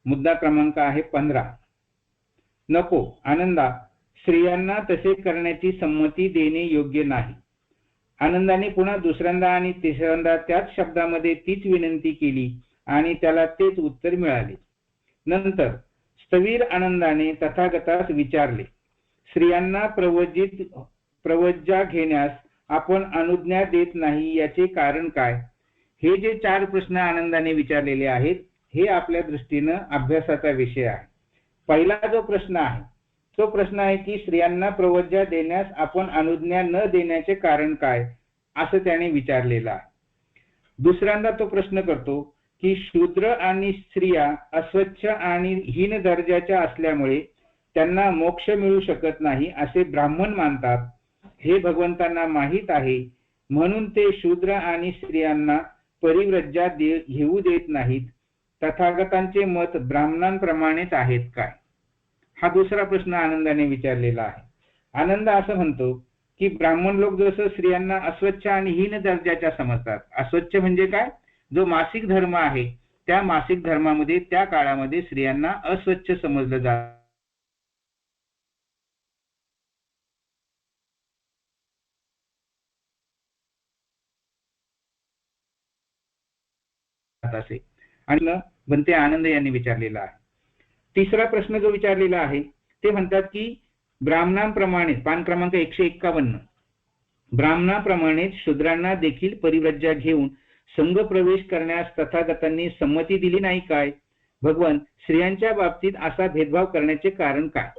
मुद्दा क्रमांक आहे 15. नको आनंदा, स्त्रियांना तसे करण्याची संमती देणे योग्य नाही. आनंदाने पुन्हा दुसऱ्यांदा आणि तिसऱ्यांदा त्याच शब्दामध्ये तीच विनंती केली आणि त्याला तेच उत्तर मिळाले. नंतर स्थवीर आनंदाने तथागतास विचारले, स्त्रियांना प्रवज्जा घेण्यास आपण अनुज्ञा देत नाही याचे कारण काय? हे जे 4 प्रश्न आनंदाने विचारलेले आहेत हे आपल्या दृष्टीनं अभ्यासाचा विषय आहे. पहिला जो प्रश्न आहे तो प्रश्न आहे की स्त्रियांना प्रवज्जा देण्यास आपण अनुज्ञा न देण्याचे कारण काय, असं त्याने विचारलेलं आहे. दुसऱ्यांदा तो प्रश्न करतो की शूद्र आणि स्त्रिया अस्वच्छ आणि हीन दर्जाच्या असल्यामुळे त्यांना मोक्ष मिळू शकत नाही असे ब्राह्मण मानतात. हे भगवंतांना माहीत आहे, म्हणून ते शूद्र आणि स्त्रियांना परिव्रज्या घेऊ देत नाहीत. तथागतांचे मत ब्राह्मणांप्रमाणेच आहेत काय? हा दुसरा प्रश्न आनंदाने विचारलेला आहे. आनंद असं म्हणतो की ब्राह्मण लोक जसं स्त्रियांना अस्वच्छ आणि हीन दर्जाच्या समजतात. अस्वच्छ म्हणजे काय? जो मासिक धर्म आहे त्या मासिक धर्मामध्ये त्या काळामध्ये स्त्रियांना अस्वच्छ समजलं जात असे आणि भंते आनंद यांनी विचारलेला आहे. तिसरा प्रश्न जो विचारलेला आहे ते म्हणतात की ब्राह्मणांप्रमाणे, पान क्रमांक 151, ब्राह्मणाप्रमाणे शूद्रांना देखील परिव्रज्या घेऊन संघ प्रवेश करण्यास तथागतांनी संमती दिली नाही काय? भगवान, स्त्रियांच्या बाबतीत असा भेदभाव करण्याचे कारण काय?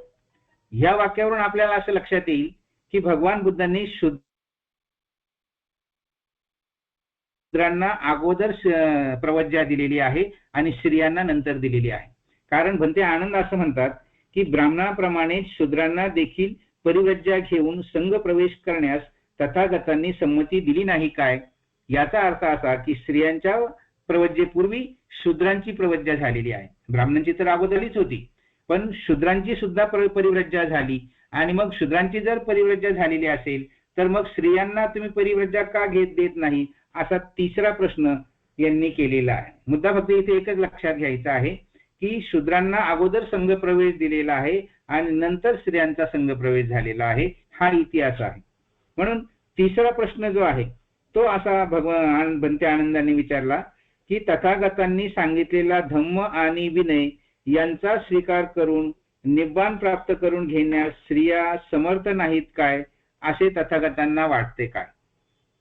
या वाक्यावरून आपल्याला असं लक्षात येईल की भगवान बुद्धांनी शूद्रांना अगोदर प्रवज्जा दिलेली आहे आणि स्त्रियांना नंतर दिलेली आहे. कारण भंते आनंद असं म्हणतात की ब्राह्मणाप्रमाणे शूद्रांना देखील परिव्रज्या घेऊन संघ प्रवेश करण्यास तथागतांनी संमती दिली नाही काय? याचा अर्थ असा की स्त्रियांच्या प्रवज्जेपूर्वी शूद्रांची प्रवज्जा झालेली आहे. ब्राह्मणांची तर अगोदरच होती, पण शूद्रांची सुद्धा परिव्रज्जा झाली. आणि मग शूद्रांची जर परिव्रज्जा झालेली असेल तर मग स्त्रियांना तुम्ही परिव्रज्जा का देत नाही, असा तिसरा प्रश्न यांनी केलेला आहे. मुद्दा फक्त इथे एकच लक्षात घ्यायचा आहे की शूद्रांना अगोदर संघप्रवेश दिलेला आहे आणि नंतर स्त्रियांचा संघप्रवेश झालेला आहे, हा इतिहास आहे. म्हणून तिसरा प्रश्न जो आहे तो असा भगवान भंते आनंदाने विचारला की तथागतांनी सांगितलेला धम्म आणि विनय यांचा स्वीकार करून निब्बाण प्राप्त करून घेण्यास स्त्रिया समर्थ नाहीत काय, असे तथागतांना वाटते काय?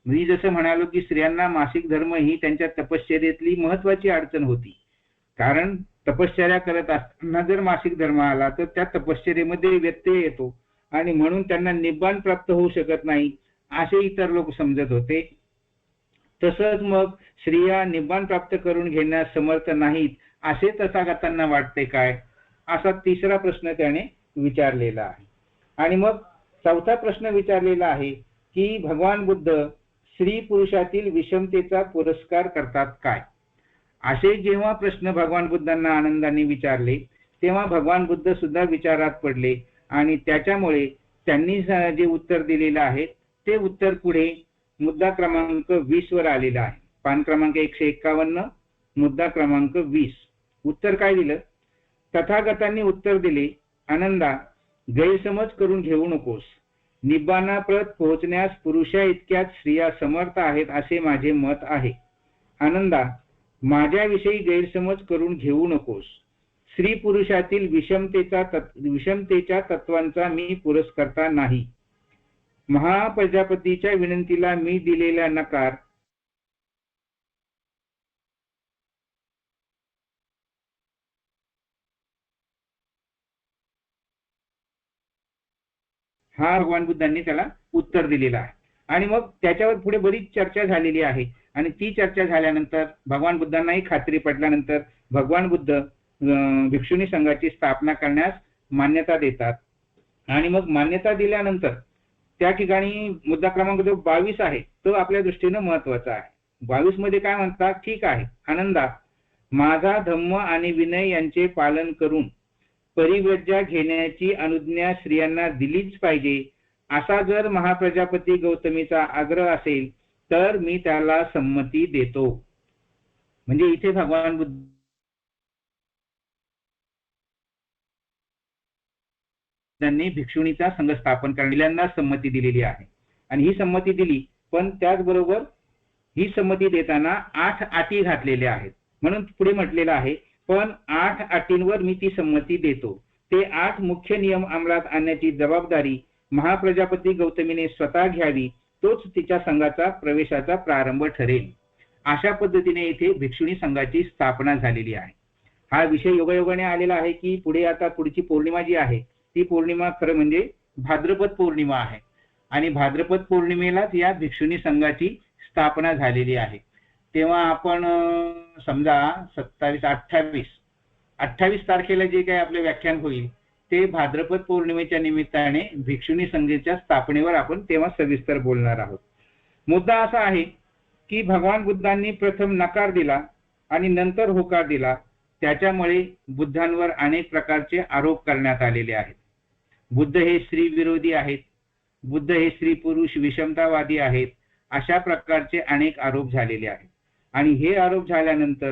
मी जसं म्हणालो की स्त्रियांना मासिक धर्म ही त्यांच्या तपश्चर्येतली महत्वाची अडचण होती. कारण तपश्चर्या करत असताना जर मासिक धर्म आला तर त्या तपश्चर्येमध्ये व्यत्यय येतो आणि म्हणून त्यांना निब्बाण प्राप्त होऊ शकत नाही असे इतर लोक समजत होते. तसंच मग स्त्रिया निब्बाण प्राप्त करून घेण्यास समर्थ नाहीत असे तथागतांना वाटते काय, असा तिसरा प्रश्न त्याने विचारलेला आहे. आणि मग चौथा प्रश्न विचारलेला आहे की भगवान बुद्ध स्त्री पुरुषातील विषमतेचा पुरस्कार करतात काय. असे जेव्हा प्रश्न भगवान बुद्धांना आनंदाने विचारले तेव्हा भगवान बुद्ध सुद्धा विचारात पडले आणि त्याच्यामुळे त्यांनी जे उत्तर दिलेलं आहे ते उत्तर पुढे मुद्दा क्रमांक 20 वर आलेला आहे. पान क्रमांक 151, मुद्दा क्रमांक 20. उत्तर काय दिलं? तथागतांनी उत्तर दिले, आनंदा, गैरसमज करून घेऊ नकोस. निब्बाणाप्रत पोहोचण्यास पुरुषा इतक्यात स्त्रिया समर्थ आहेत असे माझे मत आहे. आनंदा, माझ्याविषयी गैरसमज करून घेऊ नकोस. स्त्री पुरुषातील विषमतेच्या तत्वांचा मी पुरस्कर्ता नाही. महाप्रजापतीच्या विनंतीला मी दिलेला नकार हा भगवान बुद्धांनी त्याला उत्तर दिलेला आहे. आणि मग त्याच्यावर पुढे बरीच चर्चा झालेली आहे आणि ती चर्चा झाल्यानंतर भगवान बुद्धांनाही खात्री पडल्यानंतर भगवान बुद्ध भिक्षुणी संघाची स्थापना करण्यास मान्यता देतात. आणि मग मान्यता दिल्यानंतर त्या ठिकाणी मुद्दा क्रमांक जो 22 आहे तो आपल्या दृष्टीने महत्वाचा आहे. 22 मध्ये काय म्हणतात? ठीक आहे आनंदा, माझा धम्म आणि विनय यांचे पालन करून परिव्रज्जा घेण्याची अनुज्ञा स्त्रियांना दिलीच पाहिजे असा जर महाप्रजापती गौतमीचा आग्रह असेल तर मी त्याला संमती देतो. म्हणजे इथे भगवान बुद्धांनी भिक्षुणीचा संघ स्थापन करण्याला संमती दिलेली आहे. आणि ही संमती दिली, पण त्याचबरोबर ही संमती देताना 8 अटी घातलेल्या आहेत. म्हणून पुढे म्हटलेलं आहे, पण 8 अटींवर मी ती संमती देतो. ते 8 मुख्य नियम अंमलात आणण्याची जबाबदारी महाप्रजापती गौतमीने स्वतः घ्यावी, तोच तिच्या संघाचा प्रवेशाचा प्रारंभ ठरेल. अशा पद्धतीने इथे भिक्षुणी संघाची स्थापना झालेली आहे. हा विषय योगायोगाने आलेला आहे की पुढे आता पुढची पौर्णिमा जी आहे ती पौर्णिमा खरं म्हणजे भाद्रपद पौर्णिमा आहे आणि भाद्रपद पौर्णिमेलाच या भिक्षुणी संघाची स्थापना झालेली आहे. तेव्हा आपण समजा 28 तारखेला जे काही आपले व्याख्यान होईल ते भाद्रपद पौर्णिमेच्या निमित्ताने भिक्षुणी संघाच्या स्थापनेवर आपण तेव्हा सविस्तर बोलणार आहोत. मुद्दा असा आहे की भगवान बुद्धांनी प्रथम नकार दिला आणि नंतर होकार दिला, त्याच्यामुळे बुद्धांवर अनेक प्रकारचे आरोप करण्यात आलेले आहेत. बुद्ध हे स्त्री विरोधी आहेत, बुद्ध हे स्त्री पुरुष विषमतावादी आहेत, अशा प्रकारचे अनेक आरोप झालेले आहेत. आणि हे आरोप झाल्यानंतर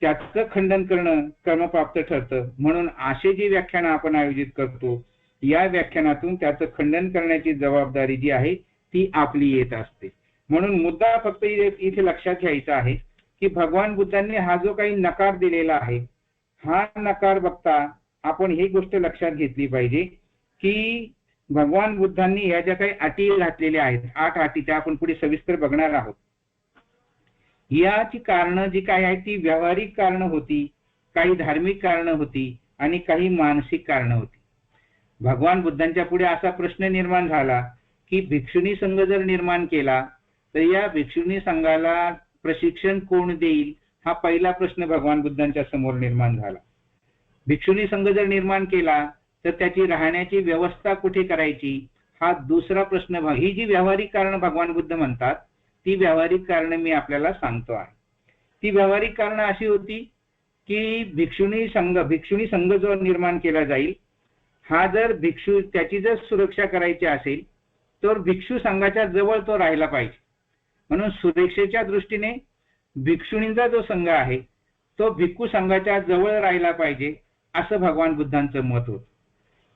त्याचं खंडन करणं कर्मप्राप्त ठरतं. म्हणून असे जे व्याख्यान आपण आयोजित करतो या व्याख्यानातून त्याचं खंडन करण्याची जबाबदारी जी आहे ती आपली येत असते. म्हणून मुद्दा फक्त इथे लक्षात घ्यायचा आहे की भगवान बुद्धांनी हा जो काही नकार दिलेला आहे हा नकार बघता आपण ही गोष्ट लक्षात घेतली पाहिजे की भगवान बुद्धांनी या ज्या काही अटी घातलेल्या आहेत 8 अटी त्या आपण पुढे सविस्तर बघणार आहोत. याची कारणं जी काय आहेत ती व्यावहारिक कारणं होती, काही धार्मिक कारणं होती आणि काही मानसिक कारणं होती. भगवान बुद्धांच्या पुढे असा प्रश्न निर्माण झाला की भिक्षुणी संघ जर निर्माण केला तर या भिक्षुणी संघाला प्रशिक्षण कोण देईल हा पहिला प्रश्न भगवान बुद्धांच्या समोर निर्माण झाला. भिक्षुणी संघ जर निर्माण केला तर त्याची राहण्याची व्यवस्था कुठे करायची हा दुसरा प्रश्न. ही जी व्यावहारिक कारण भगवान बुद्ध म्हणतात ती व्यावहारिक कारण मी आपल्याला सांगतो आहे. ती व्यावहारिक कारणं अशी होती की भिक्षुणी संघ जो निर्माण केला जाईल, हा जर त्याची जर सुरक्षा करायची असेल तर भिक्षू संघाच्या जवळ तो राहिला पाहिजे. म्हणून सुरक्षेच्या दृष्टीने भिक्षुणींचा जो संघ आहे तो भिक्खू संघाच्या जवळ राहिला पाहिजे, असं भगवान बुद्धांचं मत होतं.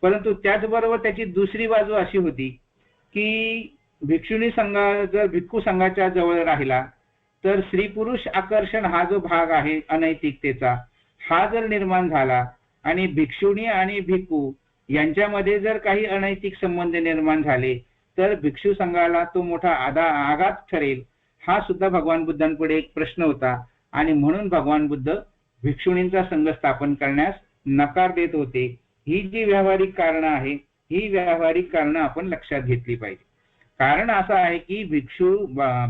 परंतु त्याचबरोबर त्याची दुसरी बाजू अशी होती की भिक्षुणी संघ जर भिक्खू संघाच्या जवळ राहिला तर स्त्री पुरुष आकर्षण हा जो भाग आहे अनैतिकतेचा, हा जर निर्माण झाला आणि भिक्षुणी आणि भिक्खू यांच्यामध्ये जर काही अनैतिक संबंध निर्माण झाले तर भिक्षू संघाला तो मोठा आघात ठरेल, हा सुद्धा भगवान बुद्धांपुढे एक प्रश्न होता. आणि म्हणून भगवान बुद्ध भिक्षुणींचा संघ स्थापन करण्यास नकार देत होते. ही जी व्यावहारिक कारणं आहे, ही व्यावहारिक कारणं आपण लक्षात घेतली पाहिजे. कारण असं आहे की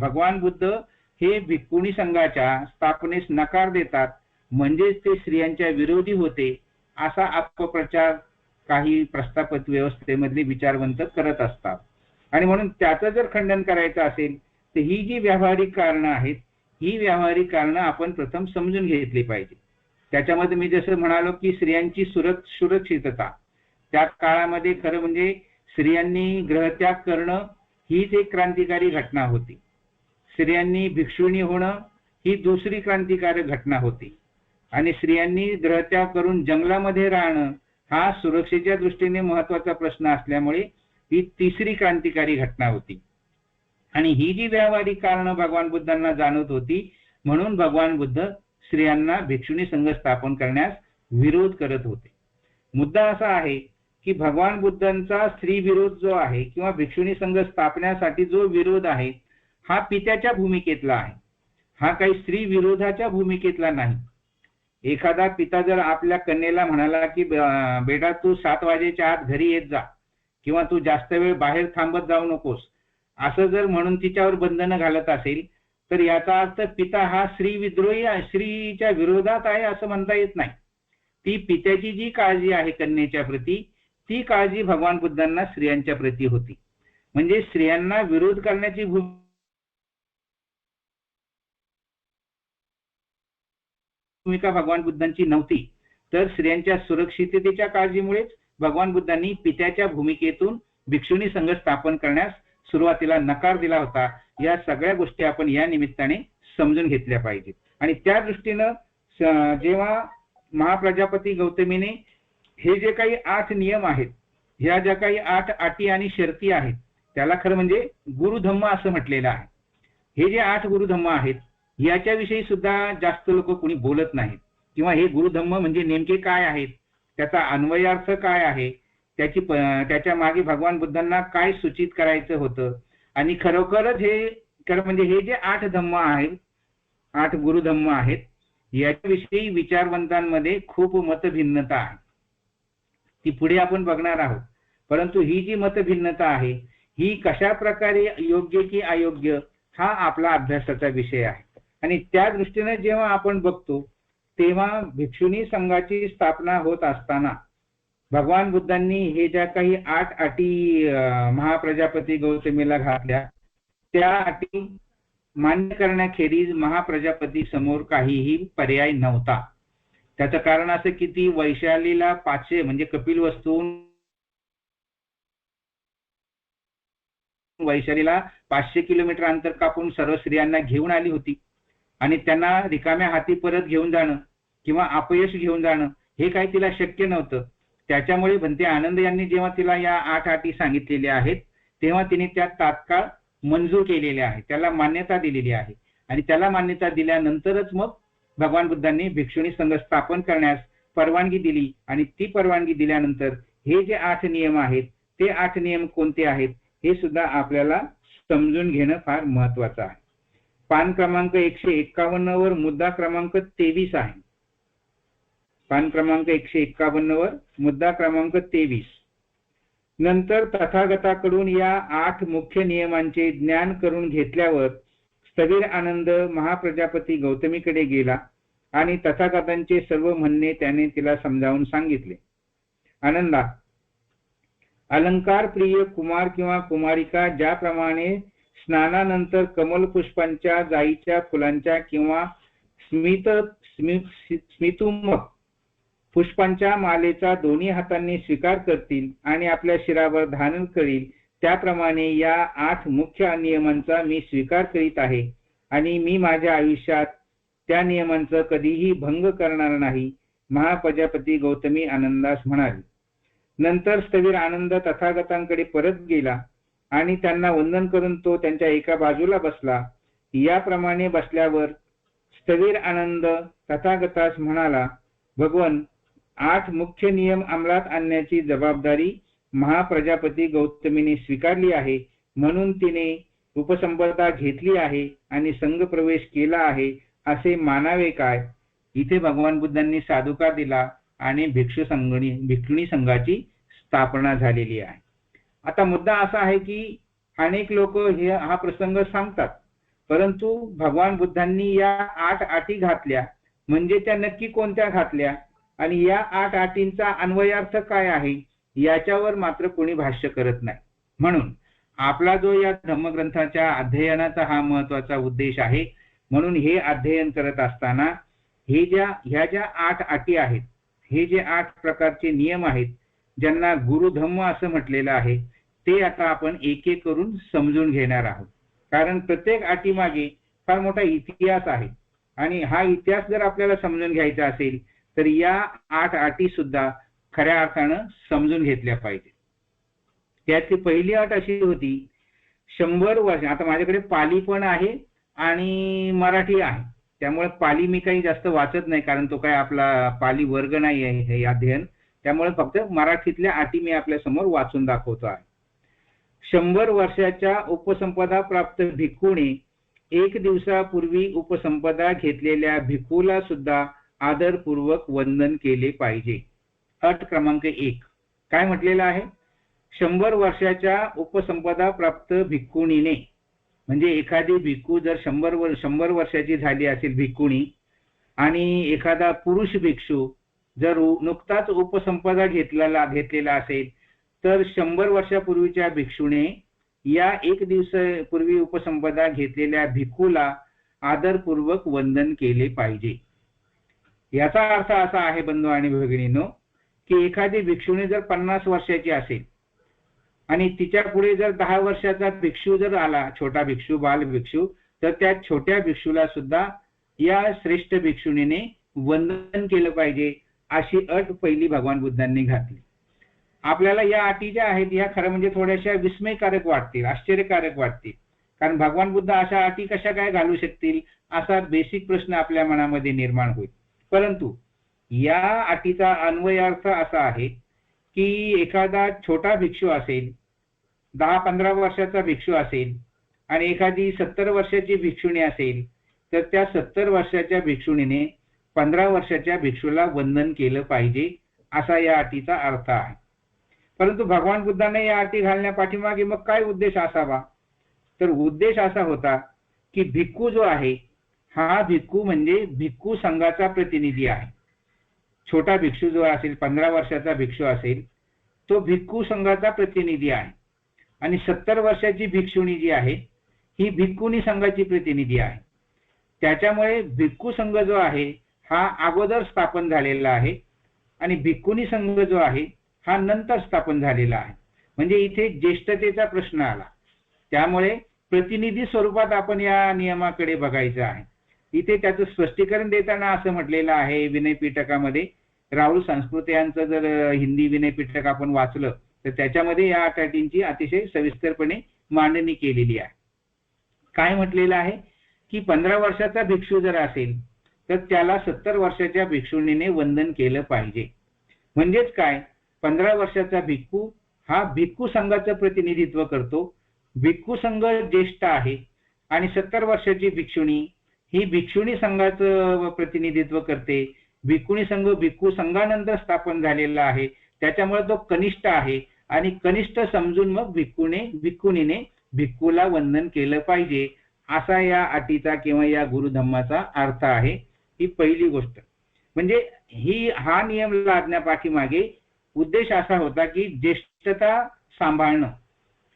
भगवान बुद्ध हे भिक्खुणी संघाच्या स्थापनेस नकार देतात, म्हणजेच ते स्त्रियांच्या विरोधी होते, असा अपप्रचार काही प्रस्थापित व्यवस्थेमधले विचारवंत करत असतात. आणि म्हणून त्याचं जर खंडन करायचं असेल तर ही जी व्यावहारिक कारणं आहेत, ही व्यावहारिक कारणं आपण प्रथम समजून घेतली पाहिजे. त्याच्यामध्ये मी जसं म्हणालो की स्त्रियांची सुरक्षितता, त्या काळामध्ये खरं म्हणजे स्त्रियांनी ग्रहत्याग करणं हीच एक क्रांतिकारी घटना होती. स्त्रियांनी भिक्षुणी होणं ही दुसरी क्रांतिकारक घटना होती. आणि स्त्रियांनी ग्रहत्याग करून जंगलामध्ये राहणं हा सुरक्षेच्या दृष्टीने महत्वाचा प्रश्न असल्यामुळे ही तिसरी क्रांतिकारी घटना होती. आणि ही जी व्यावहारिक कारणं भगवान बुद्धांना जाणवत होती, म्हणून भगवान बुद्ध स्त्रियांना भिक्षुणी संघ स्थापन करण्यास विरोध करत होते. मुद्दा असा आहे की भगवान बुद्धांचा स्त्री विरोध जो आहे किंवा भिक्षुणी संघ स्थापण्यासाठी जो विरोध आहे, हा पित्याच्या भूमिकेतला आहे, हा काही स्त्री विरोधाच्या भूमिकेतला नाही. एखादा पिता जर आपल्या कन्येला म्हणाला की बेटा तू 7 वाजेच्या आत घरी येत जा किंवा तू जास्त वेळ बाहेर थांबत जाऊ नकोस, असं जर म्हणून तिच्यावर बंधनं घालत असेल तर याचा अर्थ पिता हा स्त्री विद्रोही आहे, स्त्रीच्या विरोधात आहे असं म्हणता येत नाही. ती पित्याची जी काळजी आहे कन्येच्या प्रती, ती काळजी भगवान बुद्धांना स्त्रियांच्या प्रती होती. म्हणजे स्त्रियांना विरोध करण्याची भूमिका भगवान बुद्धांची नव्हती, तर स्त्रियांच्या सुरक्षिततेच्या काळजीमुळेच भगवान बुद्धांनी पित्याच्या भूमिकेतून भिक्षुणी संघ स्थापन करण्यास सुरुवातीला नकार दिला होता. या सगळ्या गोष्टी आपण या निमित्ताने समजून घेतल्या पाहिजेत. आणि त्या दृष्टीनं जेव्हा महाप्रजापती गौतमीने हे जे काही 8 नियम आहेत, ह्या ज्या काही 8 अटी आणि शर्ती आहेत, त्याला खरं म्हणजे गुरुधम्म असं म्हटलेलं आहे. हे जे 8 गुरुधम्म आहेत याच्याविषयी सुद्धा जास्त लोक कोणी बोलत नाहीत, किंवा हे गुरुधम्म म्हणजे नेमके काय आहेत, त्याचा अन्वयार्थ काय आहे, त्याच्या मागे भगवान बुद्धांना काय सूचित करायचं होतं, आणि खरोखरच म्हणजे हे जे 8 धम्म आहेत, 8 गुरुधम्म आहेत, याच्याविषयी विचारवंतांमध्ये खूप मतभिन्नता आहे. ती पुढे आपण बघणार आहोत. परंतु ही जी मतभिन्नता आहे ही कशा प्रकारे योग्य की अयोग्य हा आपला अभ्यासाचा विषय आहे. आणि त्या दृष्टीने जेव्हा आपण बघतो तेव्हा भिक्षुणी संघाची स्थापना होत असताना भगवान बुद्धांनी हे ज्या काही 8 अटी महाप्रजापती गौतमीला घातल्या, त्या अटी मान्य करण्याखेरीज महाप्रजापती समोर काहीही पर्याय नव्हता. त्याचं कारण असं की ती वैशालीला 500 म्हणजे कपिलवस्तूहून वैशालीला 500 किलोमीटर अंतर कापून सर्व स्त्रियांना घेऊन आली होती, आणि त्यांना रिकाम्या हाती परत घेऊन जाणं किंवा अपयश घेऊन जाणं हे काही तिला शक्य नव्हतं. त्याच्यामुळे भंते आनंद यांनी जेव्हा तिला या 8 अटी सांगितलेल्या आहेत तेव्हा तिने त्या तात्काळ मंजूर केलेल्या आहेत, त्याला मान्यता दिलेली आहे. आणि त्याला मान्यता दिल्यानंतरच मग भगवान बुद्धांनी भिक्षुणी संघ स्थापन करण्यास परवानगी दिली. आणि ती परवानगी दिल्यानंतर हे जे 8 नियम आहेत ते 8 नियम कोणते आहेत हे सुद्धा आपल्याला समजून घेणं फार महत्वाचं आहे. पान क्रमांक 151 वर मुद्दा क्रमांक 23 आहे. पान क्रमांक 151 वर मुद्दा क्रमांक 23. नंतर तथागताकडून या 8 मुख्य नियमांचे ज्ञान करून घेतल्यावर स्थविर आनंद महाप्रजापती गौतमीकडे गेला आणि तथागतांचे सर्व म्हणणे त्याने तिला समजावून सांगितले. आनंदा, अलंकार प्रिय कुमार किंवा कुमारिका ज्याप्रमाणे स्नानानंतर कमल पुष्पांच्या, जाईच्या फुलांच्या किंवा स्मितुमक पुष्पांच्या मालेचा दोन्ही हातांनी स्वीकार करतील आणि आपल्या शिरावर धारण करील, त्याप्रमाणे या 8 मुख्य नियमांचा मी स्वीकार करीत आहे आणि मी माझ्या आयुष्यात त्या नियमांचा कधीही भंग करणार नाही, महाप्रजापती गौतमी आनंदास म्हणाली. नंतर स्थवीर आनंद तथागतांकडे परत गेला आणि त्यांना वंदन करून तो त्यांच्या एका बाजूला बसला. याप्रमाणे बसल्यावर स्थवीर आनंद तथागतास म्हणाला, भगवन, 8 मुख्य नियम अंमलात आणण्याची जबाबदारी महाप्रजापती गौतमीने स्वीकारली आहे, म्हणून तिने उपसंपदा घेतली आहे आणि संघ प्रवेश केला आहे असे मानावे काय. इथे भगवान बुद्धांनी साधुकार दिला आणि भिक्षुणी संघाची स्थापना झालेली आहे. आता मुद्दा असा आहे की अनेक लोक हा प्रसंग सांगतात, परंतु भगवान बुद्धांनी या 8 अटी घातल्या म्हणजे त्या नक्की कोणत्या घातल्या आणि या 8 अटींचा अन्वयार्थ काय आहे याच्यावर मात्र कोणी भाष्य करत नाही. म्हणून आपला जो या धम्मग्रंथाच्या अध्ययनाचा हा महत्वाचा उद्देश आहे. म्हणून हे अध्ययन करत असताना ह्या ज्या 8 अटी आहेत, हे जे 8 प्रकारचे नियम आहेत, ज्यांना गुरुधम्म असं म्हटलेलं आहे, ते आता आपण एक एक करून समजून घेणार आहोत. कारण प्रत्येक अटीमागे फार मोठा इतिहास आहे आणि हा इतिहास जर आपल्याला समजून घ्यायचा असेल तर या 8 अटी सुद्धा खऱ्या अर्थानं समजून घेतल्या पाहिजे. त्यातली पहिली अट अशी होती, 100 वर्ष. आता माझ्याकडे पाली पण आहे आणि मराठी आहे, त्यामुळे पाली मी काही जास्त वाचत नाही, कारण तो काय आपला पाली वर्ग नाही आहे हे अध्ययन. त्यामुळे फक्त मराठीतल्या अटी मी आपल्या समोर वाचून दाखवतो आहे. 100 वर्षाच्या उपसंपदा प्राप्त भिक्खूने 1 दिवसापूर्वी उपसंपदा घेतलेल्या भिक्खूला सुद्धा आदरपूर्वक वंदन केले पाहिजे. अट क्रमांक 1 काय म्हटलेलं आहे, 100 वर्षाच्या उपसंपदा प्राप्त भिक्खुनीने, म्हणजे एखादी भिक्खू जर 100 वर्षाची झाली असेल भिक्खुणी आणि एखादा पुरुष भिक्षू जर नुकताच उपसंपदा घेतलेला असेल तर 100 वर्षापूर्वीच्या भिक्षूने या 1 दिवसापूर्वी उपसंपदा घेतलेल्या भिक्खूला आदरपूर्वक वंदन केले पाहिजे. याचा अर्थ असा आहे बंधू आणि भगिनींनो, की एखादी भिक्षुणी जर 50 वर्षाची असेल आणि तिच्या पुढे जर 10 वर्षाचा भिक्षू जर आला, छोटा भिक्षू, बाल भिक्षू, तर त्या छोट्या भिक्षूला सुद्धा या श्रेष्ठ भिक्षुणीने वंदन केलं पाहिजे, अशी अट पहिली भगवान बुद्धांनी घातली. आपल्याला या अटी ज्या आहेत या खरं म्हणजे थोड्याशा विस्मयकारक वाटतील, आश्चर्यकारक वाटतील, कारण भगवान बुद्ध अशा अटी कशा काय घालू शकतील असा बेसिक प्रश्न आपल्या मनामध्ये निर्माण होईल. परंतु या अटीचा अन्वयार्थ असा आहे की एखादा छोटा भिक्षू असेल, 10-15 वर्षाचा भिक्षू असेल आणि एखादी 70 वर्षाची भिक्षुणी असेल, तर त्या 70 वर्षाच्या भिक्षुणीने 15 वर्षाच्या भिक्षूला वंदन केलं पाहिजे, असा या अटीचा अर्थ आहे. परंतु भगवान बुद्धांनी या अटी घालण्यापाठीमागे मग काय उद्देश असावा, तर उद्देश असा होता की भिक्खू जो आहे हा भिक्खू म्हणजे भिक्खू संघाचा प्रतिनिधी आहे. छोटा भिक्षू जो असेल, 15 वर्षाचा भिक्षू असेल, तो भिक्खू संघाचा प्रतिनिधी आहे आणि 70 वर्षाची भिक्षुणी जी आहे ही भिक्खुनी संघाची प्रतिनिधी आहे. त्याच्यामुळे भिक्खू संघ जो आहे हा अगोदर स्थापन झालेला आहे आणि भिक्खुनी संघ जो आहे हा नंतर स्थापन झालेला आहे. म्हणजे इथे ज्येष्ठतेचा प्रश्न आला. त्यामुळे प्रतिनिधी स्वरूपात आपण या नियमाकडे बघायचं आहे. इथे त्याचं स्पष्टीकरण देताना असं म्हटलेलं आहे विनयपिटकामध्ये, राहुल संस्कृत यांचं जर हिंदी विनयपिटक आपण वाचलं तर त्याच्यामध्ये या अटींची अतिशय सविस्तरपणे मांडणी केलेली आहे. काय म्हटलेलं आहे की 15 वर्षाचा भिक्षू जर असेल तर त्याला 70 वर्षाच्या भिक्षुणीने वंदन केलं पाहिजे. म्हणजेच काय, 15 वर्षाचा भिक्खू हा भिक्खू संघाचं प्रतिनिधित्व करतो, भिक्खू संघ ज्येष्ठ आहे आणि 70 वर्षाची भिक्षुणी ही भिक्षुणी संघाचं प्रतिनिधित्व करते. भिक्खुणी संघ भिक्खू संघानंतर स्थापन झालेला आहे, त्याच्यामुळे तो कनिष्ठ आहे आणि कनिष्ठ समजून मग भिक्खुनीने भिक्खूला वंदन केलं पाहिजे, असा या अटीचा किंवा या गुरुधम्माचा अर्थ आहे. ही पहिली गोष्ट. म्हणजे हा नियम लादण्यापाठीमागे उद्देश असा होता की ज्येष्ठता सांभाळणं.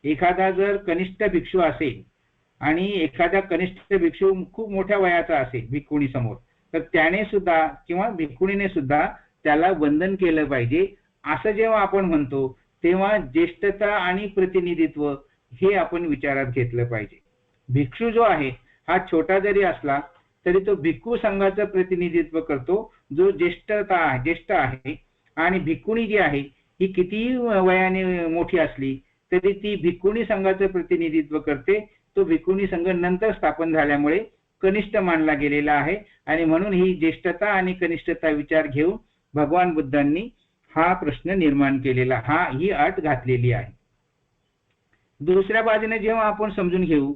एखादा जर कनिष्ठ भिक्षू असेल आणि एखादा कनिष्ठ भिक्षू खूप मोठ्या वयाचा असेल भिक्खुणी समोर, तर त्याने सुद्धा किंवा भिक्खुनीने सुद्धा त्याला वंदन केलं पाहिजे. असं जेव्हा आपण म्हणतो तेव्हा ज्येष्ठता आणि प्रतिनिधित्व हे आपण विचारात घेतलं पाहिजे. भिक्षू जो आहे हा छोटा जरी असला तरी तो भिक्खू संघाचं प्रतिनिधित्व करतो, जो ज्येष्ठ आहे. आणि भिक्खुणी जी आहे ही कितीही वयाने मोठी असली तरी ती भिक्खुणी संघाचं प्रतिनिधित्व करते. तो भिक्खुणी संघ नंतर स्थापन झाल्यामुळे कनिष्ठ मानला गेलेला आहे आणि म्हणून ही ज्येष्ठता आणि कनिष्ठता विचार घेऊन भगवान बुद्धांनी हा प्रश्न निर्माण केलेला, ही अट घातलेली आहे. दुसऱ्या बाजूने जेव्हा आपण समजून घेऊ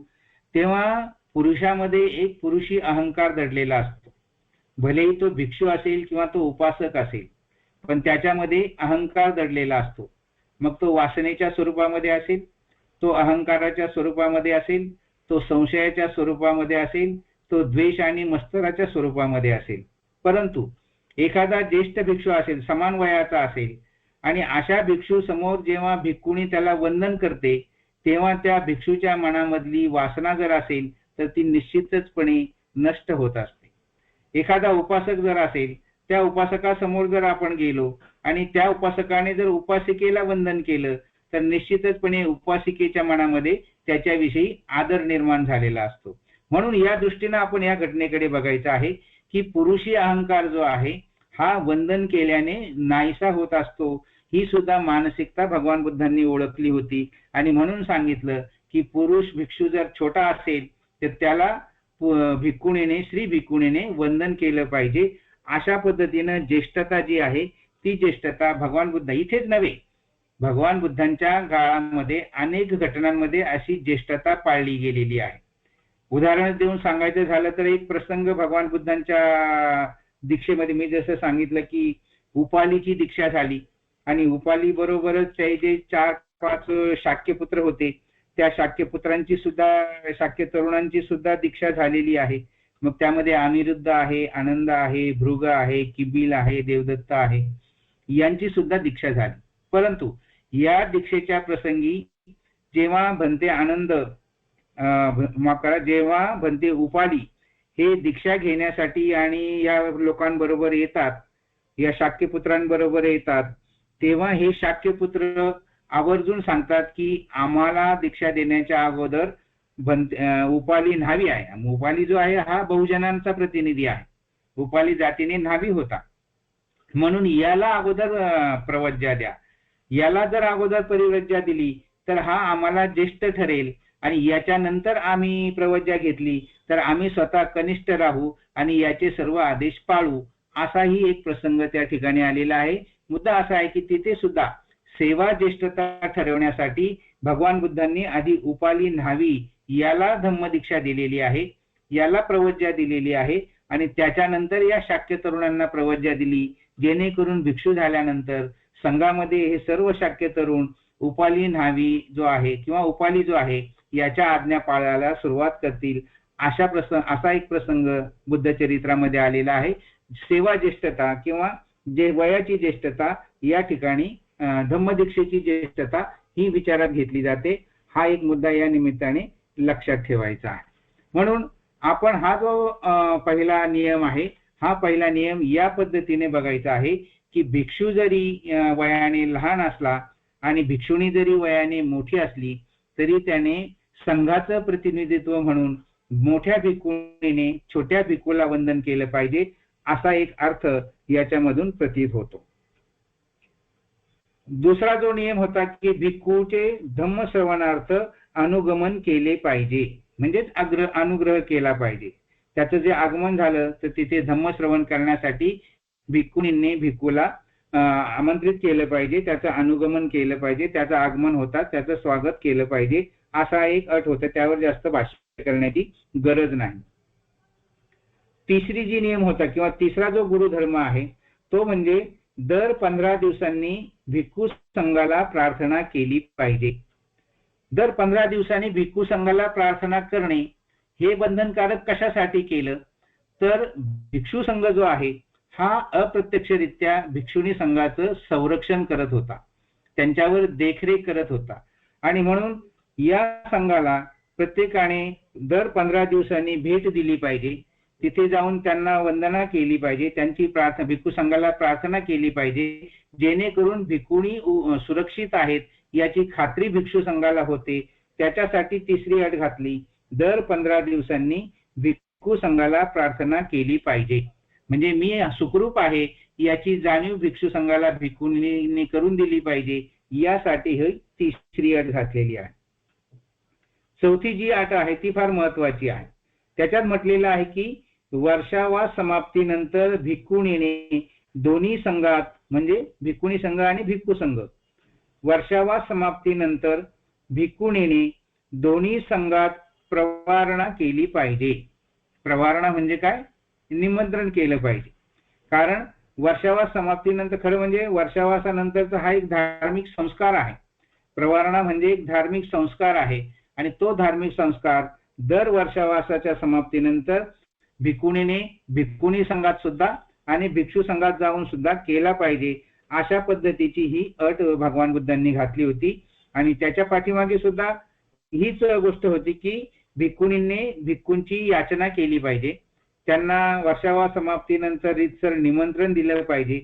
तेव्हा पुरुषामध्ये एक पुरुषी अहंकार दडलेला असतो. भलेही तो भिक्षू असेल किंवा तो उपासक असेल, पण त्याच्यामध्ये अहंकार दडलेला असतो. मग तो वासनेच्या स्वरूपामध्ये असेल, तो अहंकाराच्या स्वरूपामध्ये असेल, तो संशयाच्या स्वरूपामध्ये असेल, तो द्वेष आणि मत्सराच्या स्वरूपामध्ये असेल. परंतु एखादा ज्येष्ठ भिक्षू असेल, समान वयाचा असेल, आणि अशा भिक्षू समोर जेव्हा भिक्खुणी त्याला वंदन करते तेव्हा त्या भिक्षूच्या मनामधली वासना जर असेल तर ती निश्चितचपणे नष्ट होत असते. एखादा उपासक जर असेल, त्या उपासकासमोर जर आपण गेलो आणि त्या उपासकाने जर उपासिकेला वंदन केलं तर निश्चितचपणे उपासिकेच्या मनामध्ये त्याच्याविषयी आदर निर्माण झालेला असतो. म्हणून या दृष्टीने आपण या घटनेकडे बघायचं आहे की पुरुषी अहंकार जो आहे हा वंदन केल्याने नाहीसा होत असतो. ही सुद्धा मानसिकता भगवान बुद्धांनी ओळखली होती आणि म्हणून सांगितलं की पुरुष भिक्षू जर छोटा असेल तर त्याला भिक्खुणीने, श्री भिक्खुणीने वंदन केलं पाहिजे. अशा पद्धतीनं ज्येष्ठता जी आहे ती ज्येष्ठता भगवान बुद्ध इथेच नव्हे, भगवान बुद्धांच्या काळामध्ये अनेक घटनांमध्ये अशी ज्येष्ठता पाळली गेलेली आहे. उदाहरण देऊन सांगायचं झालं तर एक प्रसंग भगवान बुद्धांच्या दीक्षेमध्ये मी जसं सांगितलं की उपालीची दीक्षा झाली आणि उपाली बरोबरच ते जे 4-5 शाक्यपुत्र होते त्या शाक्यपुत्रांची सुद्धा, शाक्य तरुणांची सुद्धा दीक्षा झालेली आहे. मग त्यामध्ये अनिरुद्ध आहे, आनंद आहे, भृग आहे, किबिल आहे, देवदत्त आहे, यांची सुद्धा दीक्षा झाली. परंतु या दीक्षेच्या प्रसंगी जेव्हा भंते आनंद जेव्हा भंते उपाली हे दीक्षा घेण्यासाठी आणि या लोकांबरोबर येतात, या शाक्यपुत्रांबरोबर येतात, तेव्हा हे शाक्यपुत्र आवर्जून सांगतात की आम्हाला दीक्षा देण्याच्या अगोदर उपाली न्हावी आहे. उपाली जो आहे हा बहुजनांचा प्रतिनिधी आहे, उपाली जातीने न्हावी होता, म्हणून याला अगोदर प्रवज्या द्या. याला जर अगोदर परिव्रज्या दिली तर हा आम्हाला ज्येष्ठ ठरेल आणि याच्यानंतर आम्ही प्रवज्या घेतली तर आम्ही स्वतः कनिष्ठ राहू आणि याचे सर्व आदेश पाळू. असाही एक प्रसंग त्या ठिकाणी आलेला आहे. मुद्दा असा आहे की तिथे सुद्धा सेवा ज्येष्ठता ठरवण्यासाठी भगवान बुद्धांनी आधी उपाली न्हावी याला धम्मदीक्षा दिलेली आहे, याला प्रवज्या दिलेली आहे आणि त्याच्यानंतर या शाक्य तरुणांना प्रवज्या दिली, जेणेकरून भिक्षू झाल्यानंतर संघामध्ये हे सर्व शाक्य तरुण उपाली न्हावी जो आहे किंवा उपाली जो आहे याच्या आज्ञा पाळायला सुरुवात करतील. असा एक प्रसंग बुद्ध चरित्रामध्ये आलेला आहे. सेवा ज्येष्ठता किंवा जे वयाची ज्येष्ठता या ठिकाणी धम्मदीक्षेची ज्येष्ठता ही विचारात घेतली जाते. हा एक मुद्दा या निमित्ताने लक्षात ठेवायचा आहे. म्हणून आपण हा जो पहिला नियम आहे, हा पहिला नियम या पद्धतीने बघायचा आहे की भिक्षू जरी वयाने लहान असला आणि भिक्षुणी जरी वयाने मोठी असली तरी त्याने संघाचं प्रतिनिधित्व म्हणून मोठ्या भिक्खुनीने छोट्या भिक्खूला वंदन केलं पाहिजे, असा एक अर्थ याच्यामधून प्रतीत होतो. दुसरा जो नियम होता की भिक्खूचे धम्मश्रवणार्थ अनुगमन केले पाहिजे, म्हणजेच अनुग्रह केला पाहिजे. त्याचं जे आगमन झालं तर तिथे धम्मश्रवण करण्यासाठी भिक्खुनींनी भिक्खूला आमंत्रित केलं पाहिजे, त्याचं अनुगमन केलं पाहिजे, त्याचं आगमन होतात त्याचं स्वागत केलं पाहिजे, असा एक अट होता. त्यावर जास्त भाष्य करण्याची गरज नाही. तिसरी जी नियम होता किंवा तिसरा जो गुरुधर्म आहे तो म्हणजे दर 15 दिवसांनी भिक्खू संघाला प्रार्थना केली पाहिजे. दर 15 दिवसांनी भिक्खू संघाला प्रार्थना करणे हे बंधनकारक कशासाठी केलं तर भिक्षू संघ जो आहे हा अप्रत्यक्षरित्या भिक्षुणी संघाचं संरक्षण करत होता, त्यांच्यावर देखरेख करत होता आणि म्हणून या संघाला प्रत्येकाने दर 15 दिवसांनी भेट दिली पाहिजे. तिथे जाऊन त्यांना वंदना केली पाहिजे, त्यांची प्रार्थना, भिक्खू संघाला प्रार्थना केली पाहिजे, जेणेकरून भिक्खुणी सुरक्षित आहेत याची खात्री भिक्षू संघाला होते. त्याच्यासाठी तिसरी अट घातली, दर 15 दिवसांनी भिक्खू संघाला प्रार्थना केली पाहिजे. म्हणजे मी सुखरूप आहे याची जाणीव भिक्षू संघाला भिक्खूंनी करून दिली पाहिजे, यासाठी ही तिसरी अट घातलेली आहे. चौथी जी अट आहे ती फार महत्वाची आहे. त्याच्यात म्हटलेलं आहे की वर्षावास समाप्तीनंतर भिक्खुणीने दोन्ही संघात, म्हणजे भिक्खुणी संघ आणि भिक्खू संघ, वर्षावास समाप्तीनंतर भिक्खुणीने दोन्ही संघात प्रवारणा केली पाहिजे. प्रवारणा म्हणजे काय? निमंत्रण केलं पाहिजे. कारण वर्षावास समाप्तीनंतर, खरं म्हणजे वर्षावासानंतरचा हा एक धार्मिक संस्कार आहे. प्रवारणा म्हणजे एक धार्मिक संस्कार आहे आणि तो धार्मिक संस्कार दर वर्षावासाच्या समाप्तीनंतर भिक्खुणीने भिक्खुणी संघात सुद्धा आणि भिक्षू संघात जाऊन सुद्धा केला पाहिजे. अशा पद्धतीची ही अट भगवान बुद्धांनी घातली होती. आणि त्याच्या पाठीमागे सुद्धा हीच गोष्ट होती की भिक्खुणींनी भिक्खूंची याचना केली पाहिजे, त्यांना वर्षावास समाप्तीनंतर रीतसर निमंत्रण दिलं पाहिजे.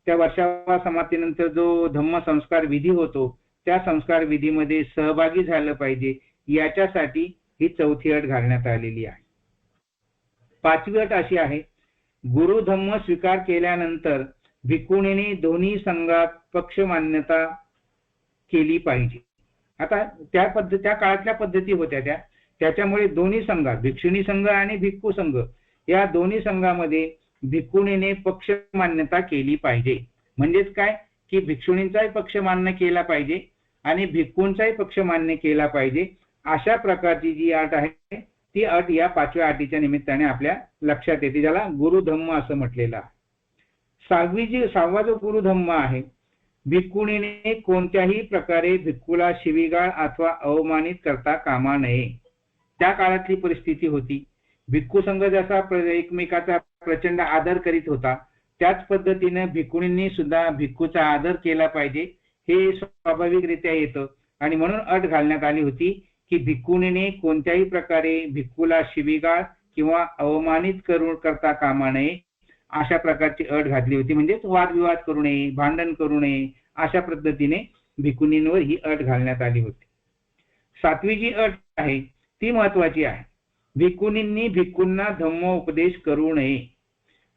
त्या वर्षावास समाप्तीनंतर जो धम्म संस्कार विधी होतो त्या संस्कार विधीमध्ये सहभागी झालं पाहिजे. याच्यासाठी ही चौथी अट घालण्यात आलेली आहे. पाचवी अट अशी आहे, गुरु धम्म स्वीकार केल्यानंतर भिक्खुणीने दोन्ही संघात पक्ष मान्यता केली पाहिजे. आता त्या काळातल्या पद्धती होत्या त्याच्यामुळे दोन्ही संघात, भिक्षुणी संघ आणि भिक्खू संघ, या दोन्ही संघामध्ये भिक्खुणीने पक्ष मान्यता केली पाहिजे. म्हणजेच काय की भिक्षुणींचाही पक्ष मान्य केला पाहिजे आणि भिक्खूंचाही पक्ष मान्य केला पाहिजे. अशा प्रकारची जी अट आहे ती अट या पाचव्या अटीच्या निमित्ताने आपल्या लक्षात येते, ज्याला गुरुधम्म असं म्हटलेलं आहे. सहावा जो गुरुधम्म आहे, भिक्खुणीने कोणत्याही प्रकारे भिक्खूला शिवीगाळ अथवा अवमानित करता कामा नये. त्या काळातली परिस्थिती होती. भिक्खू संघ जसा एकमेकाचा प्रचंड आदर करीत होता त्याच पद्धतीने भिक्खुणींनी सुद्धा भिक्खूचा आदर केला पाहिजे, हे स्वाभाविकरित्या येतं. आणि म्हणून अट घालण्यात आली होती की भिक्खुणीने कोणत्याही प्रकारे भिक्खूला शिवीगाळ किंवा अवमानित करता कामा नये, अशा प्रकारची अट घातली होती. म्हणजेच वादविवाद करू नये, भांडण करू नये, अशा पद्धतीने भिक्खुणींवर ही अट घालण्यात आली होती. सातवी जी अट आहे ती महत्वाची आहे, भिक्खुणींनी भिक्खूंना धम्मोपदेश करू नये.